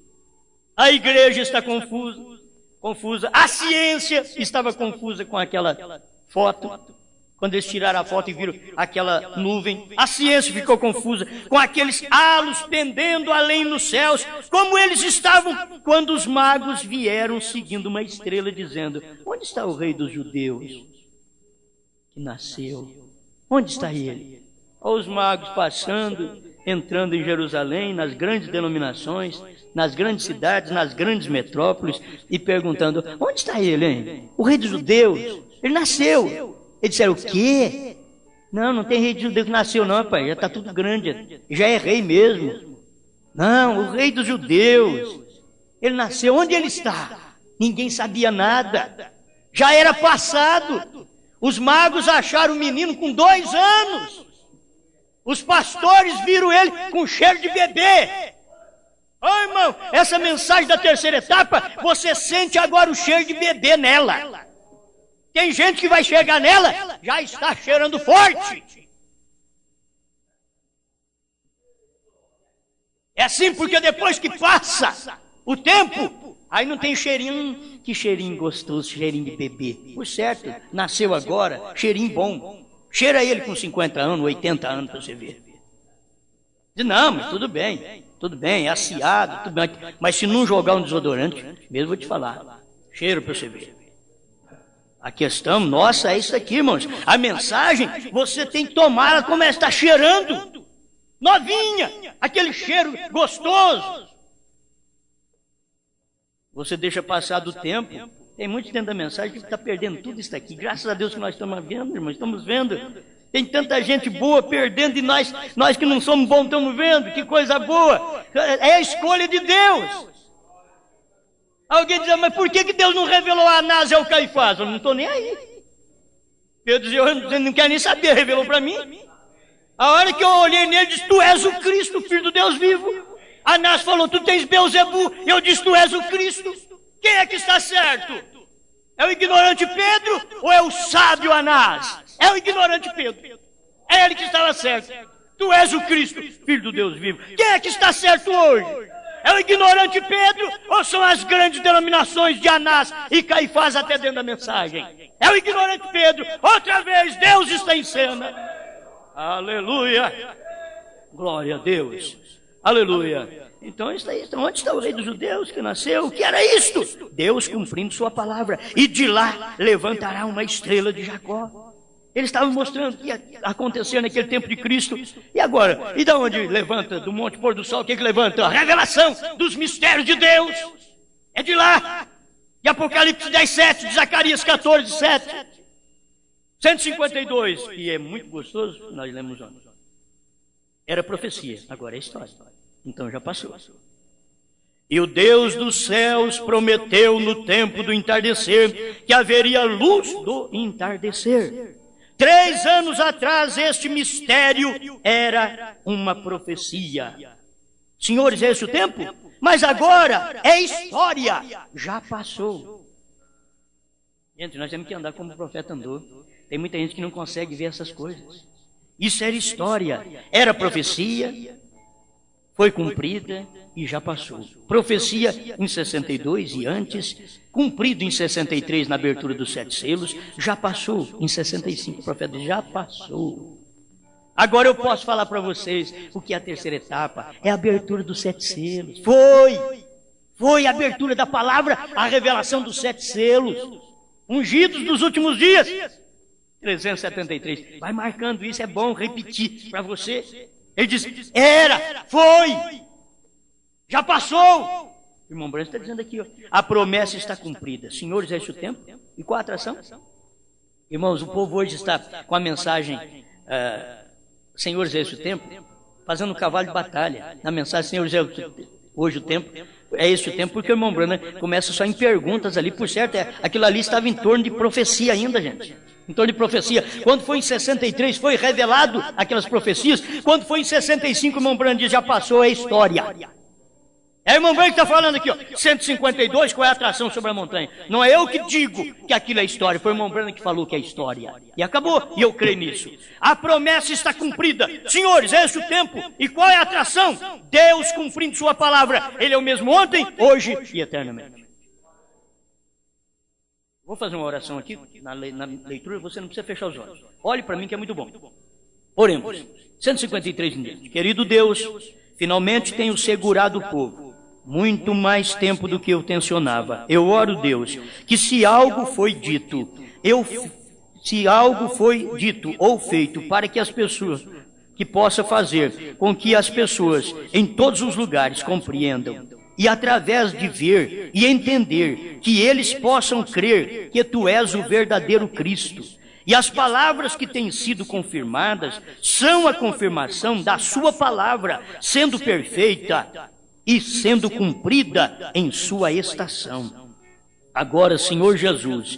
A: A igreja está confusa. A ciência estava confusa com aquela foto. Quando eles tiraram a foto e viram aquela nuvem, a ciência ficou confusa com aqueles halos pendendo além nos céus, como eles estavam quando os magos vieram seguindo uma estrela dizendo, onde está o rei dos judeus que nasceu? Onde está ele? Olha os magos passando entrando em Jerusalém, nas grandes denominações, nas grandes cidades, nas grandes metrópoles, e perguntando: onde está ele, hein? O rei dos judeus, ele nasceu. Eles disseram: o quê? Não tem rei dos judeus que nasceu não, pai, já está tudo grande, já é rei mesmo. Não, o rei dos judeus, ele nasceu. Onde ele está? Ninguém sabia nada, já era passado. Os magos acharam o menino com 2 anos. Os pastores viram ele com cheiro de bebê. Ô irmão, essa mensagem da terceira etapa, você sente agora o cheiro de bebê nela. Tem gente que vai chegar nela, já está cheirando forte. É assim porque depois que passa o tempo, aí não tem cheirinho, que cheirinho gostoso, cheirinho de bebê. Por certo, nasceu agora, cheirinho bom. Cheira ele com 50 anos, 80 anos para você ver. Diz: não, mas tudo bem, é aciado, tudo bem. Mas se não jogar um desodorante, mesmo vou te falar, cheiro para você ver. A questão nossa é isso aqui, irmãos. A mensagem, você tem que tomar ela como ela está cheirando. Novinha, aquele cheiro gostoso. Você deixa passar do tempo, tem muito tempo da mensagem que está perdendo tudo isso aqui. Graças a Deus que nós estamos vendo, irmãos, estamos vendo. Tem tanta gente boa perdendo e nós que não somos bons estamos vendo. Que coisa boa. É a escolha de Deus. Alguém diz: mas por que Deus não revelou a Anás e ao Caifás? Eu não estou nem aí. Deus dizia: eu não quero nem saber, revelou para mim. A hora que eu olhei nele, disse: tu és o Cristo, filho do Deus vivo. Anás falou: tu tens Beelzebu. Eu disse: tu és o Cristo. Quem é que está certo? É o ignorante Pedro ou é o sábio Anás? É o ignorante Pedro. É ele que estava certo. Tu és o Cristo, filho do Deus vivo. Quem é que está certo hoje? É o ignorante Pedro ou são as grandes denominações de Anás e Caifás até dentro da mensagem? É o ignorante Pedro. Outra vez, Deus está em cena. Aleluia. Glória a Deus. Aleluia. Então, onde está o rei dos judeus que nasceu? O que era isto? Deus cumprindo sua palavra. E de lá levantará uma estrela de Jacó. Eles estavam mostrando o que ia acontecer naquele tempo de Cristo. E agora? E de onde levanta? Do Monte Pôr do Sol, o que levanta? A revelação dos mistérios de Deus. É de lá. De Apocalipse 10:7, de Zacarias 14:7. 152, que é muito gostoso, nós lemos ontem. Era profecia, agora é história. Então já passou. E o Deus dos céus prometeu no tempo do entardecer que haveria luz do entardecer. 3 anos atrás este mistério era uma profecia. Senhores, é esse o tempo? Mas agora é história. Já passou. Gente, nós temos que andar como o profeta andou. Tem muita gente que não consegue ver essas coisas. Isso era história. Era profecia. Foi cumprida e já passou. Profecia em 62 e antes, cumprido em 63 na abertura dos 7 selos, já passou. Em 65 o profeta já passou. Agora eu posso falar para vocês o que é a terceira etapa. É a abertura dos 7 selos. Foi a abertura da palavra, a revelação dos 7 selos. Ungidos dos últimos dias. 373. Vai marcando isso, é bom repetir para você. Ele diz: foi, já passou. O irmão Branco está dizendo aqui, ó, a promessa está cumprida. Senhores, é esse o tempo? E qual a atração? Irmãos, o povo hoje está com a mensagem Senhores, é esse o tempo? Fazendo um cavalo de batalha. Na mensagem, Senhores, é hoje o tempo. É esse o tempo, porque o irmão Branco começa só em perguntas ali. Por certo, aquilo ali estava em torno de profecia ainda, gente. Em torno de profecia. Quando foi em 63, foi revelado aquelas profecias. Quando foi em 65, o irmão Branco diz: já passou, é história. É o irmão Branco que está falando aqui, ó. 152, qual é a atração sobre a montanha? Não é eu que digo que aquilo é história, foi o irmão Branco que falou que é história. E acabou, e eu creio nisso. A promessa está cumprida. Senhores, é esse o tempo. E qual é a atração? Deus cumprindo sua palavra. Ele é o mesmo ontem, hoje e eternamente. Vou fazer uma oração aqui, na leitura, você não precisa fechar os olhos. Olhe para mim que é muito bom. Oremos. 153 em diante. Querido Deus, finalmente tenho segurado o povo. Muito mais tempo do que eu tensionava. Eu oro, Deus, que se algo foi dito ou feito para que as pessoas que possa fazer com que as pessoas em todos os lugares compreendam e através de ver e entender que eles possam crer que tu és o verdadeiro Cristo. E as palavras que têm sido confirmadas são a confirmação da sua palavra sendo perfeita e sendo cumprida em sua estação. Agora, Senhor Jesus,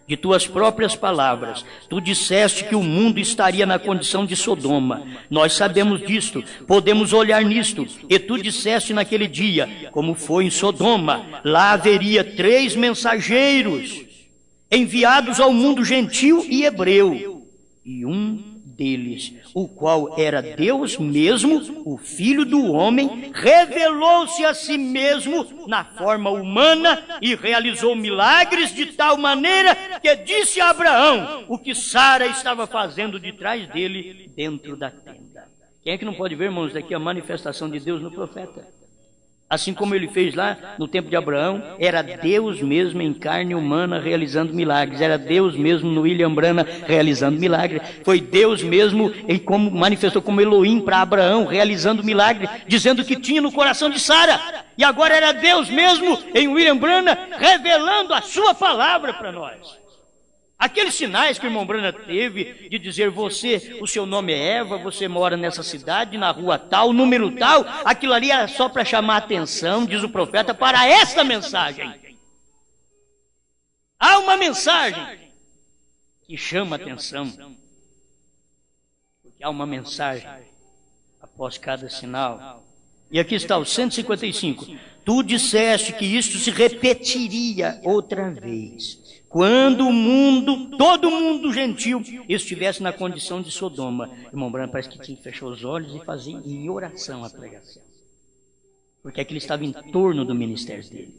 A: de tuas próprias palavras, tu disseste que o mundo estaria na condição de Sodoma. Nós sabemos disto, podemos olhar nisto. E tu disseste naquele dia, como foi em Sodoma, lá haveria 3 mensageiros enviados ao mundo gentil e hebreu, e um deles, o qual era Deus mesmo, o Filho do homem, revelou-se a si mesmo na forma humana e realizou milagres de tal maneira que disse a Abraão o que Sara estava fazendo de trás dele dentro da tenda. Quem é que não pode ver, irmãos, daqui a manifestação de Deus no profeta? Assim como ele fez lá no tempo de Abraão, era Deus mesmo em carne humana realizando milagres. Era Deus mesmo no William Branham realizando milagres. Foi Deus mesmo, ele como manifestou como Elohim para Abraão, realizando milagres, dizendo que tinha no coração de Sara. E agora era Deus mesmo em William Branham revelando a sua palavra para nós. Aqueles sinais que o irmão Branham teve de dizer você, o seu nome é Eva, você mora nessa cidade, na rua tal, número tal, aquilo ali era só para chamar a atenção, diz o profeta, para esta mensagem. Há uma mensagem que chama a atenção, porque há uma mensagem após cada sinal. E aqui está o 155. Tu disseste que isto se repetiria outra vez, quando o mundo, todo mundo gentil, estivesse na condição de Sodoma. Irmão Branham parece que tinha que fechar os olhos e fazer em oração a pregação, porque aquilo estava em torno do ministério dele.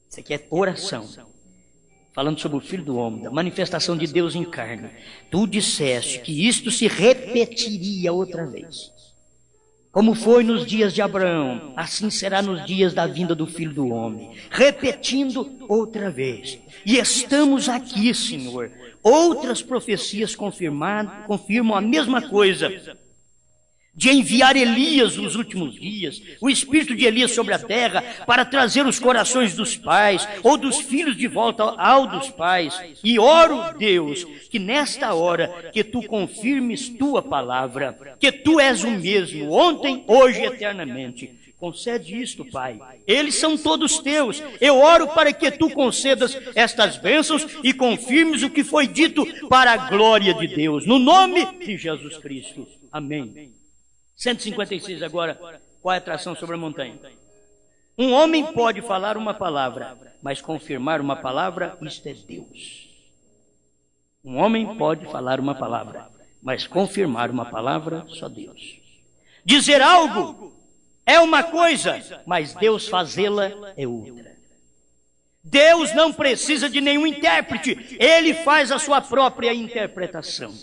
A: Isso aqui é oração, falando sobre o Filho do Homem, da manifestação de Deus em carne. Tu disseste que isto se repetiria outra vez. Como foi nos dias de Abraão, assim será nos dias da vinda do Filho do Homem. Repetindo outra vez. E estamos aqui, Senhor. Outras profecias confirmam a mesma coisa. De enviar Elias nos últimos dias, o espírito de Elias sobre a terra, para trazer os corações dos pais, ou dos filhos de volta ao dos pais. E oro, Deus, que nesta hora, que tu confirmes tua palavra, que tu és o mesmo, ontem, hoje e eternamente. Concede isto, Pai. Eles são todos teus. Eu oro para que tu concedas estas bênçãos e confirmes o que foi dito para a glória de Deus. No nome de Jesus Cristo. Amém. 156 agora, qual é a atração sobre a montanha? Um homem pode falar uma palavra, mas confirmar uma palavra, isto é Deus. Um homem pode falar uma palavra, mas confirmar uma palavra, só Deus. Dizer algo é uma coisa, mas Deus fazê-la é outra. Deus não precisa de nenhum intérprete, Ele faz a sua própria interpretação.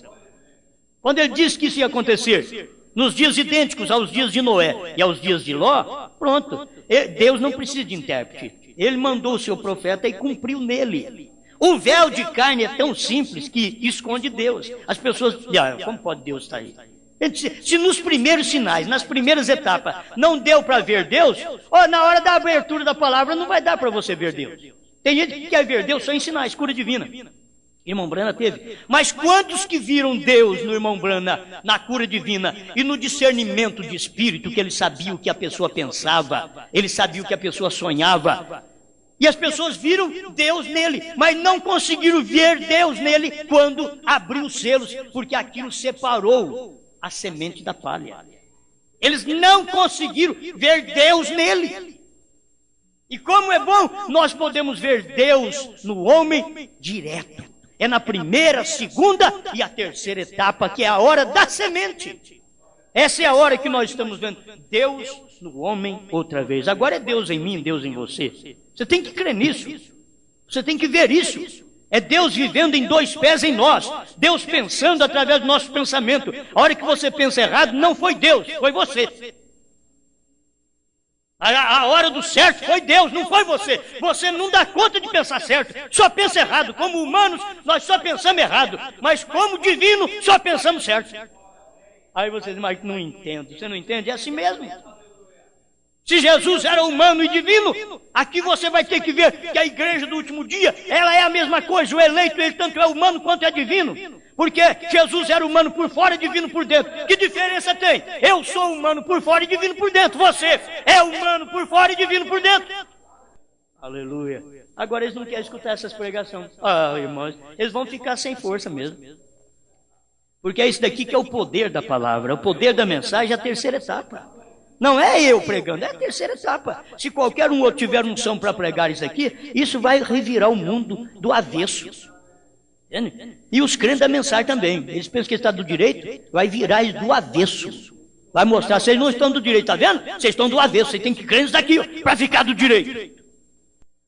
A: Quando Ele disse que isso ia acontecer, nos dias idênticos aos dias de Noé e aos dias de Ló, pronto, Deus não precisa de intérprete. Ele mandou o seu profeta e cumpriu nele. O véu de carne é tão simples que esconde Deus. As pessoas dizem, como pode Deus estar aí? Se nos primeiros sinais, nas primeiras etapas, não deu para ver Deus, na hora da abertura da palavra não vai dar para você ver Deus. Tem gente que quer ver Deus só em sinais, cura divina. Irmão Branham teve. Mas quantos que viram Deus no irmão Branham, na cura divina e no discernimento de espírito, que ele sabia o que a pessoa pensava, ele sabia o que a pessoa sonhava. E as pessoas viram Deus nele, mas não conseguiram ver Deus nele quando abriu os selos, porque aquilo separou a semente da palha. Eles não conseguiram ver Deus nele. E como é bom, nós podemos ver Deus no homem direto. É na primeira, segunda e a terceira etapa, que é a hora da semente. Essa é a hora que nós estamos vendo Deus no homem outra vez. Agora é Deus em mim, Deus em você. Você tem que crer nisso. Você tem que ver isso. É Deus vivendo em 2 pés em nós. Deus pensando através do nosso pensamento. A hora que você pensa errado, não foi Deus, foi você. A hora do certo foi Deus, não foi você. Você não dá conta de pensar certo, só pensa errado. Como humanos, nós só pensamos errado. Mas como divino, só pensamos certo. Aí você diz, mas não entendo. Você não entende? É assim mesmo. Se Jesus era humano e divino, aqui você vai ter que ver que a igreja do último dia, ela é a mesma coisa. O eleito, ele tanto é humano quanto é divino. Porque Jesus era humano por fora e divino por dentro. Que diferença tem? Eu sou humano por fora e divino por dentro. Você é humano por fora e divino por dentro. Aleluia. Agora eles não querem escutar essas pregações. Ah, irmãos, eles vão ficar sem força mesmo. Porque é isso daqui que é o poder da palavra, o poder da mensagem, a terceira etapa. Não é eu pregando, é a terceira etapa. Se qualquer um outro tiver unção para pregar isso aqui, isso vai revirar o mundo do avesso. Entende? E os crentes da mensagem também. Eles pensam que está do direito, vai virar eles do avesso. Vai mostrar, vocês não estão do direito, tá vendo? Vocês estão do avesso, vocês têm que crer nisso daqui para ficar do direito.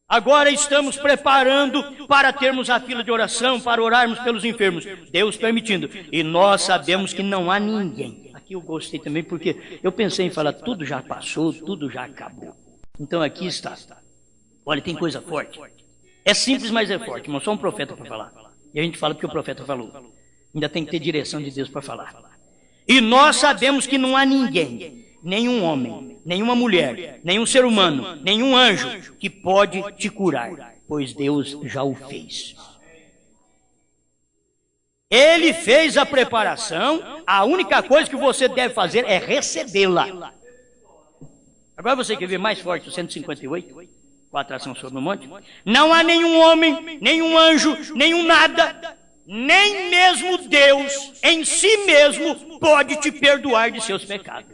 A: Agora estamos preparando para termos a fila de oração, para orarmos pelos enfermos, Deus permitindo. E nós sabemos que não há ninguém. Aqui eu gostei também porque eu pensei em falar, tudo já passou, tudo já acabou. Então aqui está. Olha, tem coisa forte. É simples, mas é forte, irmão. Só um profeta para falar. E a gente fala porque o profeta falou. Ainda tem que ter direção de Deus para falar. E nós sabemos que não há ninguém, nenhum homem, nenhuma mulher, nenhum ser humano, nenhum anjo que pode te curar, pois Deus já o fez. Ele fez a preparação, a única coisa que você deve fazer é recebê-la. Agora você quer ver mais forte o 158, com a atração sobre o monte? Não há nenhum homem, nenhum anjo, nenhum nada, nem mesmo Deus em si mesmo pode te perdoar de seus pecados.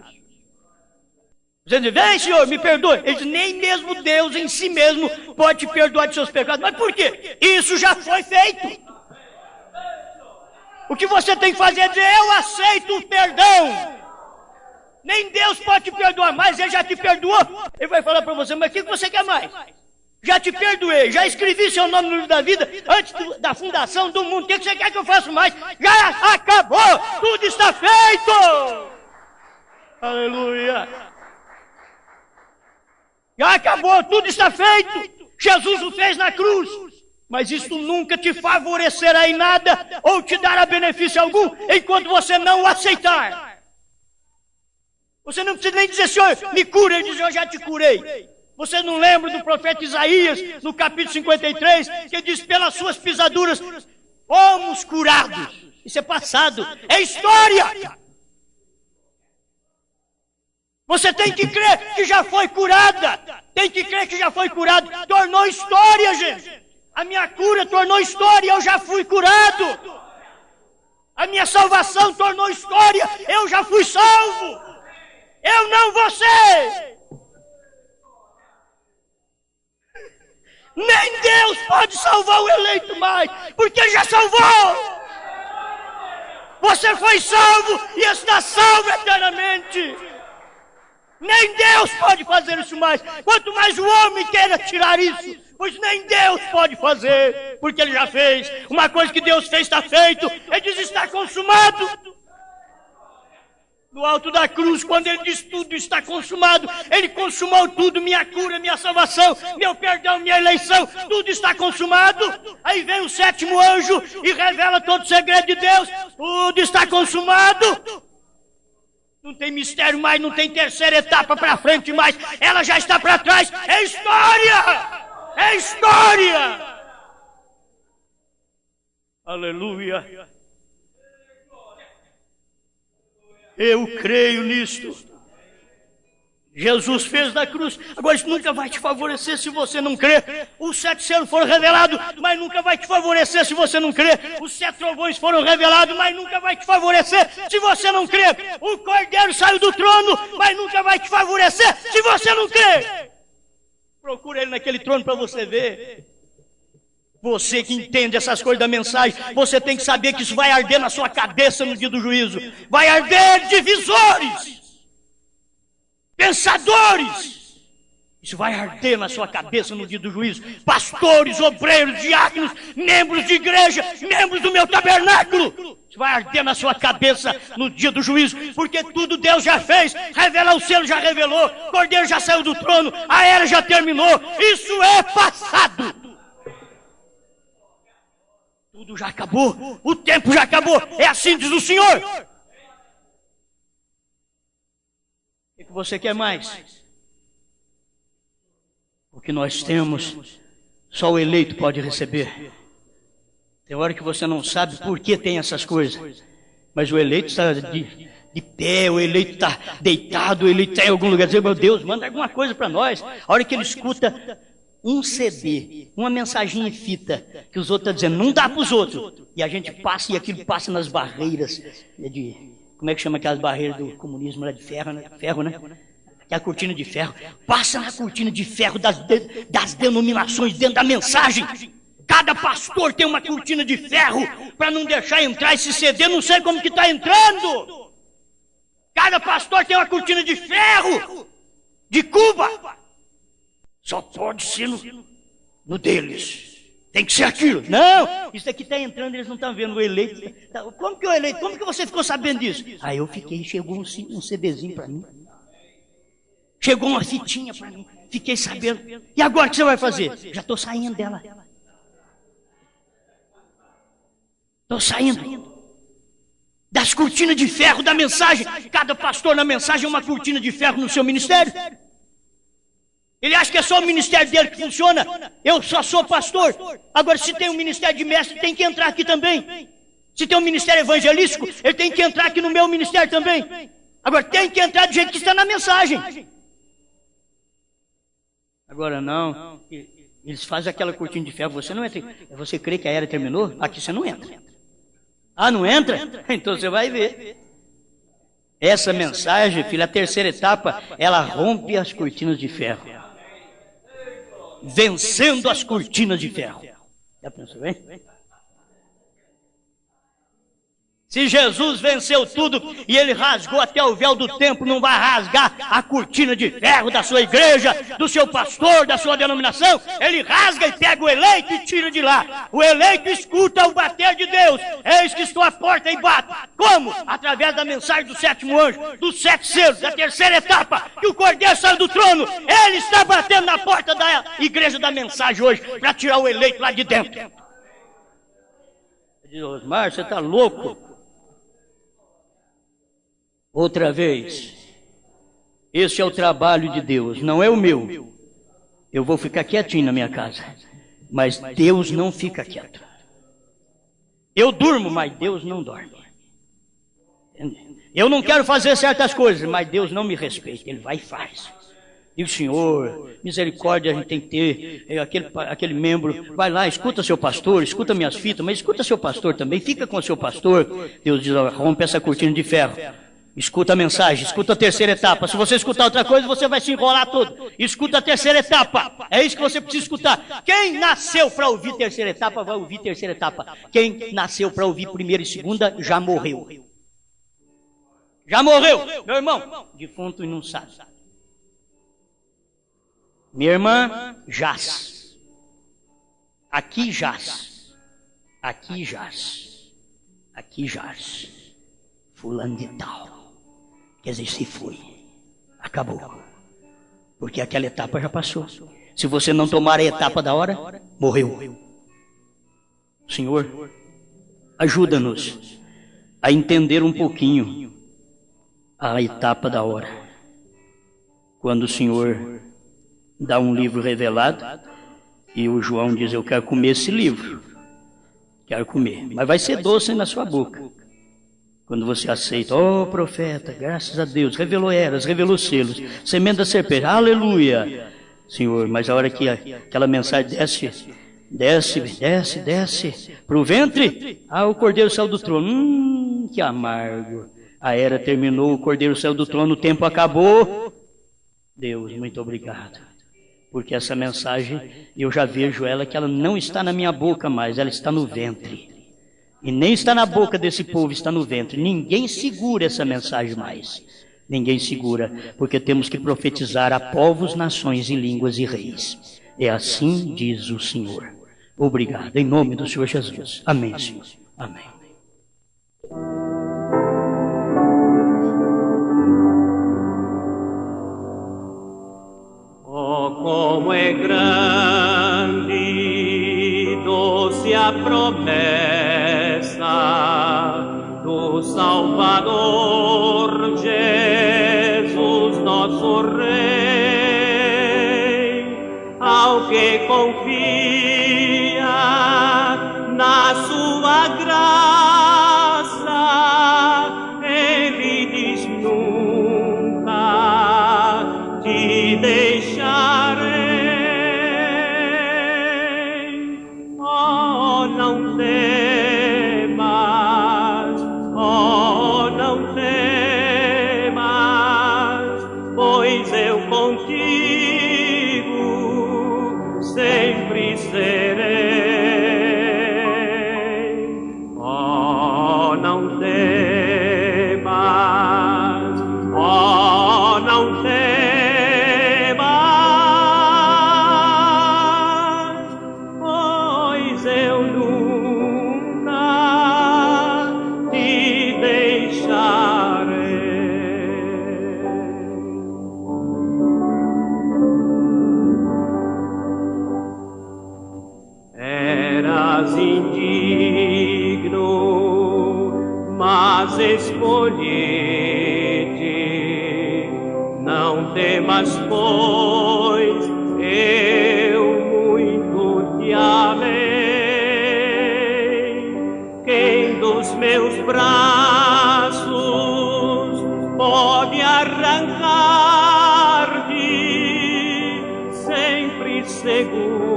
A: Você diz, vem Senhor, me perdoe. Ele diz, nem mesmo Deus em si mesmo pode te perdoar de seus pecados. Mas por quê? Isso já foi feito. O que você tem que fazer é dizer, eu aceito o perdão. Nem Deus pode te perdoar mais, Ele já te perdoou. Ele vai falar para você, mas o que você quer mais? Já te perdoei, já escrevi seu nome no livro da vida antes da fundação do mundo. O que você quer que eu faça mais? Já acabou, tudo está feito. Aleluia. Já acabou, tudo está feito. Jesus o fez na cruz. Mas isso nunca te favorecerá em nada ou te dará benefício algum enquanto você não o aceitar. Você não precisa nem dizer, Senhor, me cura. Ele diz, eu já te curei. Você não lembra do profeta Isaías, no capítulo 53, que diz, pelas suas pisaduras, fomos curados. Isso é passado, é história. Você tem que crer que já foi curada. Tem que crer que já foi curado. Tornou história, gente. A minha cura tornou história, eu já fui curado. A minha salvação tornou história, eu já fui salvo. Eu não você. Nem Deus pode salvar o eleito mais, porque Ele já salvou. Você foi salvo e está salvo eternamente. Nem Deus pode fazer isso mais. Quanto mais o homem queira tirar isso, pois nem Deus pode fazer, porque Ele já fez. Uma coisa que Deus fez está feito. Ele diz, está consumado. No alto da cruz, quando Ele diz tudo está consumado, Ele consumou tudo, minha cura, minha salvação, meu perdão, minha eleição, tudo está consumado. Aí vem o sétimo anjo e revela todo o segredo de Deus, tudo está consumado. Não tem mistério mais, não tem terceira etapa para frente mais, ela já está para trás, é história! É história! Aleluia! Eu creio nisto. Jesus fez na cruz. Agora isso nunca vai te favorecer se você não crer. Os 7 selos foram revelados, mas nunca vai te favorecer se você não crer. Os 7 trovões foram revelados, mas nunca vai te favorecer se você não crer. O cordeiro saiu do trono, mas nunca vai te favorecer se você não crer. Procura ele naquele trono para você ver. Você que entende essas coisas da mensagem, você tem que saber que isso vai arder na sua cabeça no dia do juízo. Vai arder divisores, pensadores. Isso vai arder na sua cabeça no dia do juízo. Pastores, obreiros, diáconos, membros de igreja, membros do meu tabernáculo. Isso vai arder na sua cabeça no dia do juízo. Porque tudo Deus já fez. Revelar o selo já revelou. Cordeiro já saiu do trono. A era já terminou. Isso é passado. Tudo já acabou, o tempo já acabou, é assim diz o Senhor. que você quer mais? O que nós temos, só o eleito pode receber. Tem hora que você não sabe por que tem essas coisas, mas o eleito está de pé, o eleito está deitado, o eleito está em algum lugar, dizendo, meu Deus, manda alguma coisa para nós. A hora que ele escuta um CD, uma mensagem em fita, que os outros estão dizendo, não dá para os outros, e a gente passa, e aquilo passa nas barreiras, como é que chama aquelas barreiras do comunismo lá de ferro, né? Ferro, né? Que é a cortina de ferro, passa na cortina de ferro das denominações dentro da mensagem. Cada pastor tem uma cortina de ferro para não deixar entrar esse CD, não sei como que está entrando. Cada pastor tem uma cortina de ferro, de Cuba. Só pode ser no deles. Tem que ser aquilo. Não, isso aqui está entrando, eles não estão vendo o eleito. Como que o eleito, como que você ficou sabendo disso? Aí eu fiquei, chegou um CDzinho para mim. Chegou uma fitinha para mim, fiquei sabendo. E agora o que você vai fazer? Já estou saindo dela. Estou saindo das cortinas de ferro da mensagem. Cada pastor na mensagem é uma cortina de ferro no seu ministério. Ele acha que é só o ministério dele que funciona. Eu só sou pastor. Agora, se tem um ministério de mestre, tem que entrar aqui também. Se tem um ministério evangelístico, ele tem que entrar aqui no meu ministério também. Agora, tem que entrar do jeito que está na mensagem. Agora não, eles fazem aquela cortina de ferro, você não entra. Você crê que a era terminou? Aqui você não entra. Ah, não entra? Então você vai ver. Essa mensagem, filho, a terceira etapa, ela rompe as cortinas de ferro. Vencendo as cortinas de ferro. Já pensou bem? Se Jesus venceu tudo e ele rasgou até o véu do templo, não vai rasgar a cortina de ferro da sua igreja, do seu pastor, da sua denominação. Ele rasga e pega o eleito e tira de lá. O eleito escuta o bater de Deus. Eis que estou à porta e bato. Como? Através da mensagem do sétimo anjo, dos 7 selos, da terceira etapa, que o cordeiro saiu do trono. Ele está batendo na porta da igreja da mensagem hoje, para tirar o eleito lá de dentro. Diz, Osmar, você está louco? Outra vez, esse é o trabalho de Deus, não é o meu. Eu vou ficar quietinho na minha casa, mas Deus não fica quieto. Eu durmo, mas Deus não dorme. Eu não quero fazer certas coisas, mas Deus não me respeita, Ele vai e faz. E o Senhor, misericórdia, a gente tem que ter, aquele membro, vai lá, escuta seu pastor, escuta minhas fitas, mas escuta seu pastor também, fica com seu pastor. Deus diz, rompe essa cortina de ferro. Escuta a mensagem, escuta a terceira etapa. Se você escutar outra coisa, você vai se enrolar todo. Escuta a terceira etapa. É isso que você precisa escutar. Quem nasceu para ouvir terceira etapa, vai ouvir terceira etapa. Quem nasceu para ouvir primeira e segunda, já morreu. Já morreu, meu irmão. Defunto e não sabe. Minha irmã, jaz. Aqui jaz. Aqui jaz. Aqui jaz. Fulano de tal. Quer dizer, se foi, acabou, porque aquela etapa já passou. Se você não tomar a etapa da hora, morreu. Senhor, ajuda-nos a entender um pouquinho a etapa da hora. Quando o Senhor dá um livro revelado e o João diz, eu quero comer esse livro, quero comer, mas vai ser doce na sua boca. Quando você aceita, profeta, graças a Deus, revelou eras, revelou selos, semente da serpente, aleluia, Senhor, mas a hora que aquela mensagem desce para o ventre, o cordeiro saiu do trono, que amargo, a era terminou, o cordeiro saiu do trono, o tempo acabou. Deus, muito obrigado, porque essa mensagem, eu já vejo ela, que ela não está na minha boca mais, ela está no ventre. E nem está na boca desse povo, está no ventre. Ninguém segura essa mensagem mais. Ninguém segura, porque temos que profetizar a povos, nações e línguas e reis. É assim diz o Senhor. Obrigado, em nome do Senhor Jesus. Amém, Senhor. Amém.
B: Oh, como é grande, doce a promessa do Salvador Jesus nosso Rei, ao que confia na sua graça, ele diz: nunca te deixarei. Oh, não temas, oh, não temas, pois eu contigo sempre serei. Oh, não temas, oh, não temas, pois eu nunca te deixarei. Eras indigno, mas escolhi-te. Não temas, pois eu muito te amei. Quem dos meus braços pode arrancar-te? Sempre seguro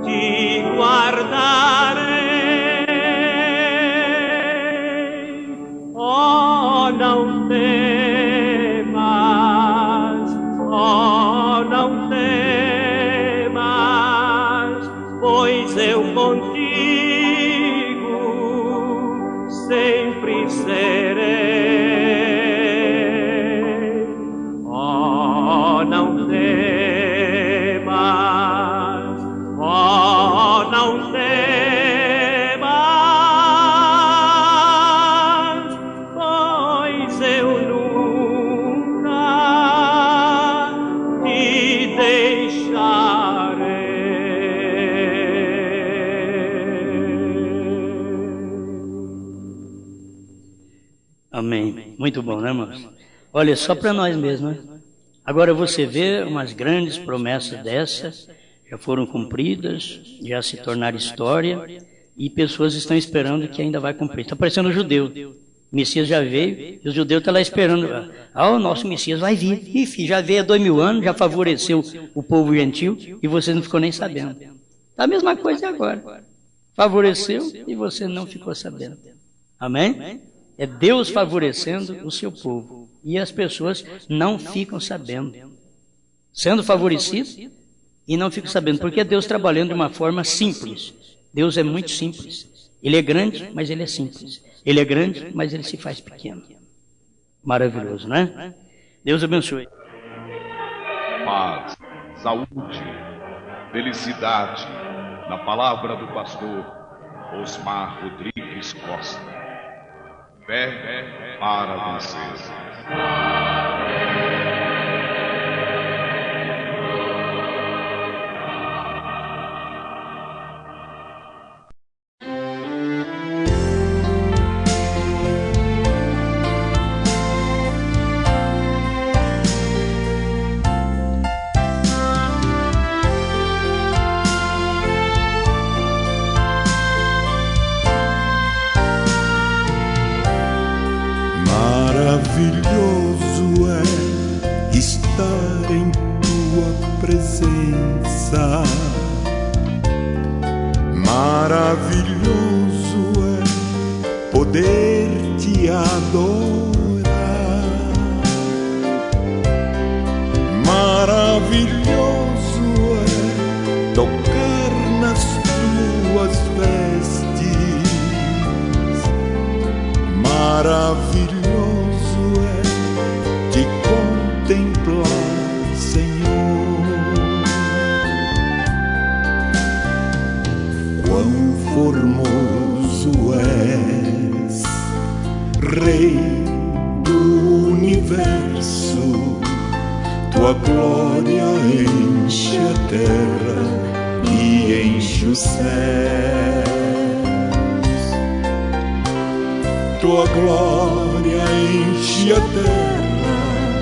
B: te guardarei. Oh, não temas, oh, não temas, pois eu contigo sempre serei. Oh, não temas, oh, não temas, pois eu nunca te deixarei.
A: Amém. Muito bom, né, irmãos? Olha, só para nós mesmos, né? Agora você vê umas grandes promessas dessas, já foram cumpridas, já se tornaram história, e pessoas estão esperando que ainda vai cumprir. Está parecendo o judeu. O Messias já veio, e o judeu está lá esperando. Ah, o nosso Messias vai vir. Ih, já veio há 2000 anos, já favoreceu o povo gentil, e você não ficou nem sabendo. A mesma coisa agora. Favoreceu e você não ficou sabendo. Amém? É Deus favorecendo o seu povo. E as pessoas não ficam sabendo. Sendo favorecidos e não ficam sabendo. Porque é Deus trabalhando de uma forma simples. Deus é muito simples. Ele é grande, mas ele é simples. Ele é grande, mas ele se faz pequeno. Maravilhoso, né? Deus abençoe.
C: Paz, saúde, felicidade, na palavra do pastor Osmar Rodrigues Costa. Fé para vencer.
D: Maravilhoso é estar em tua presença. Maravilhoso é poder te adorar. Maravilhoso é tocar nas tuas vestes. Maravilhoso é te contemplar, Senhor. Quão formoso és, Rei do universo. Tua glória enche a terra e enche os céus. tua glória enche a terra,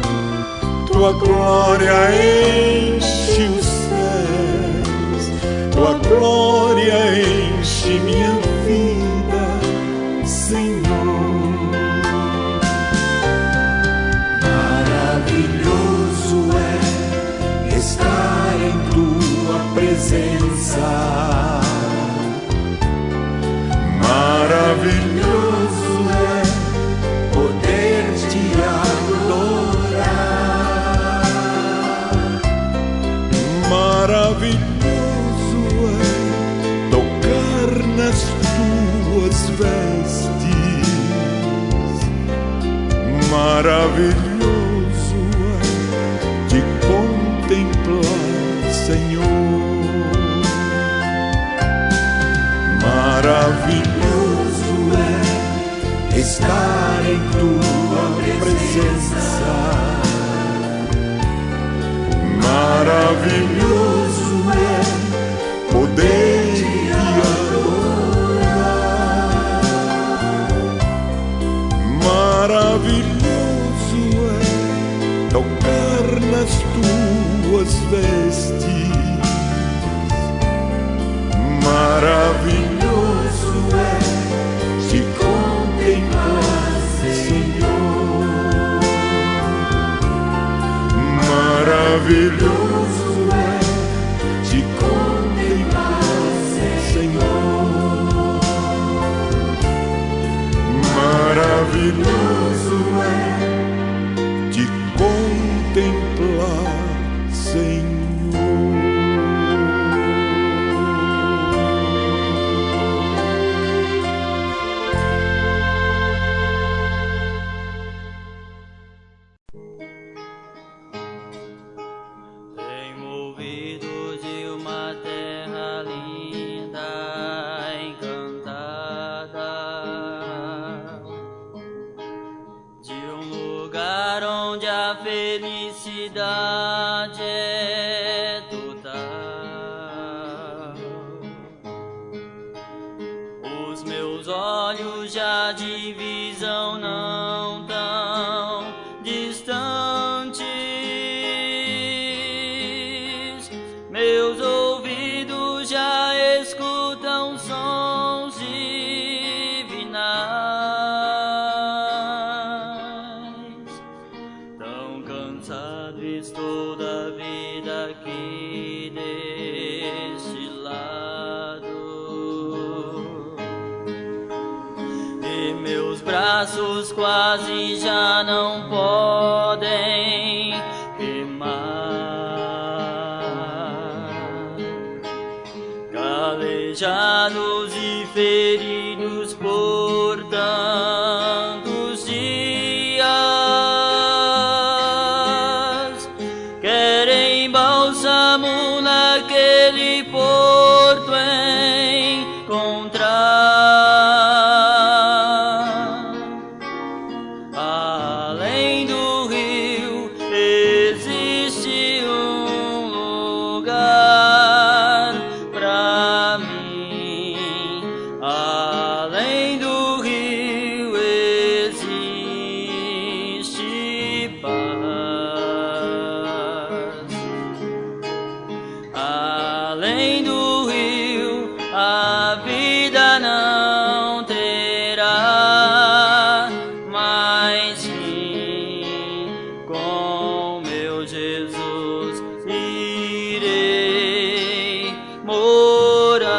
D: tua glória enche os céus, tua glória enche minha vida, Senhor. Maravilhoso é estar em tua presença, maravilhoso é poder te adorar, maravilhoso é tocar nas tuas vestes, maravilhoso é te contemplar, Senhor. Maravilhoso é estar em tua presença, maravilhoso é poder te adorar, maravilhoso é tocar nas tuas vestes, maravilhoso é te contemplar, Senhor. Maravilhoso é te contemplar, Senhor. Maravilhoso é te contemplar, Senhor.
E: Felicidade é total. Os meus olhos já de visão não tão distantes, meus ouvidos já escutam sons divinais. Estou da vida aqui deste lado, e meus braços quase já não podem remar. Calejados e feridos por tantos dias, querem bálsamo naquele porto encontrar. Além do rio existe um lugar pra mim. Além do rio existe paz. Além do rio, a vida não terá mais fim. Com meu Jesus irei morar.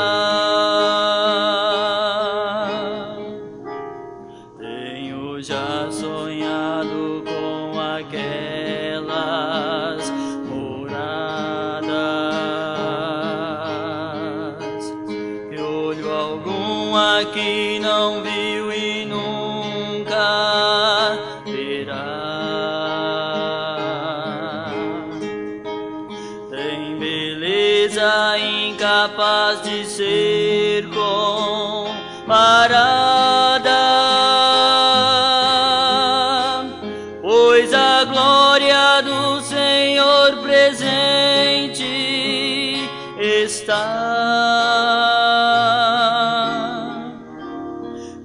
E: Tenho já sonhado com aquelas que não viu e nunca verá. Tem beleza incapaz de ser comparada, pois a glória do Senhor presente está.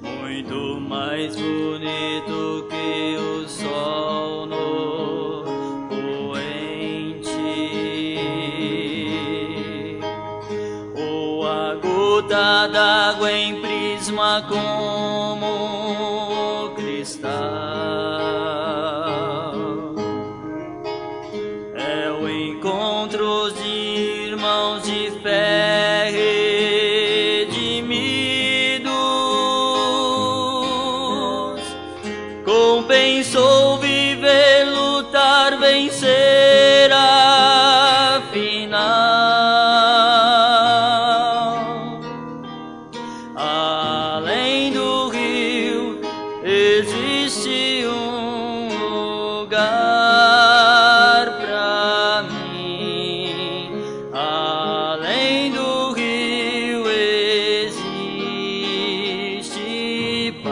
E: Muito mais bonito que o sol no poente, ou a gota d'água em prisma como cristal. É o encontro de irmãos de fé redimidos. Compensou viver, lutar, vencer afinal. Além do rio existe um lugar pra mim. Além do rio existe paz.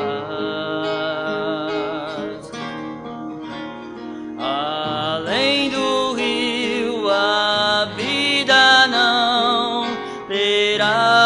E: Além do rio a vida não terá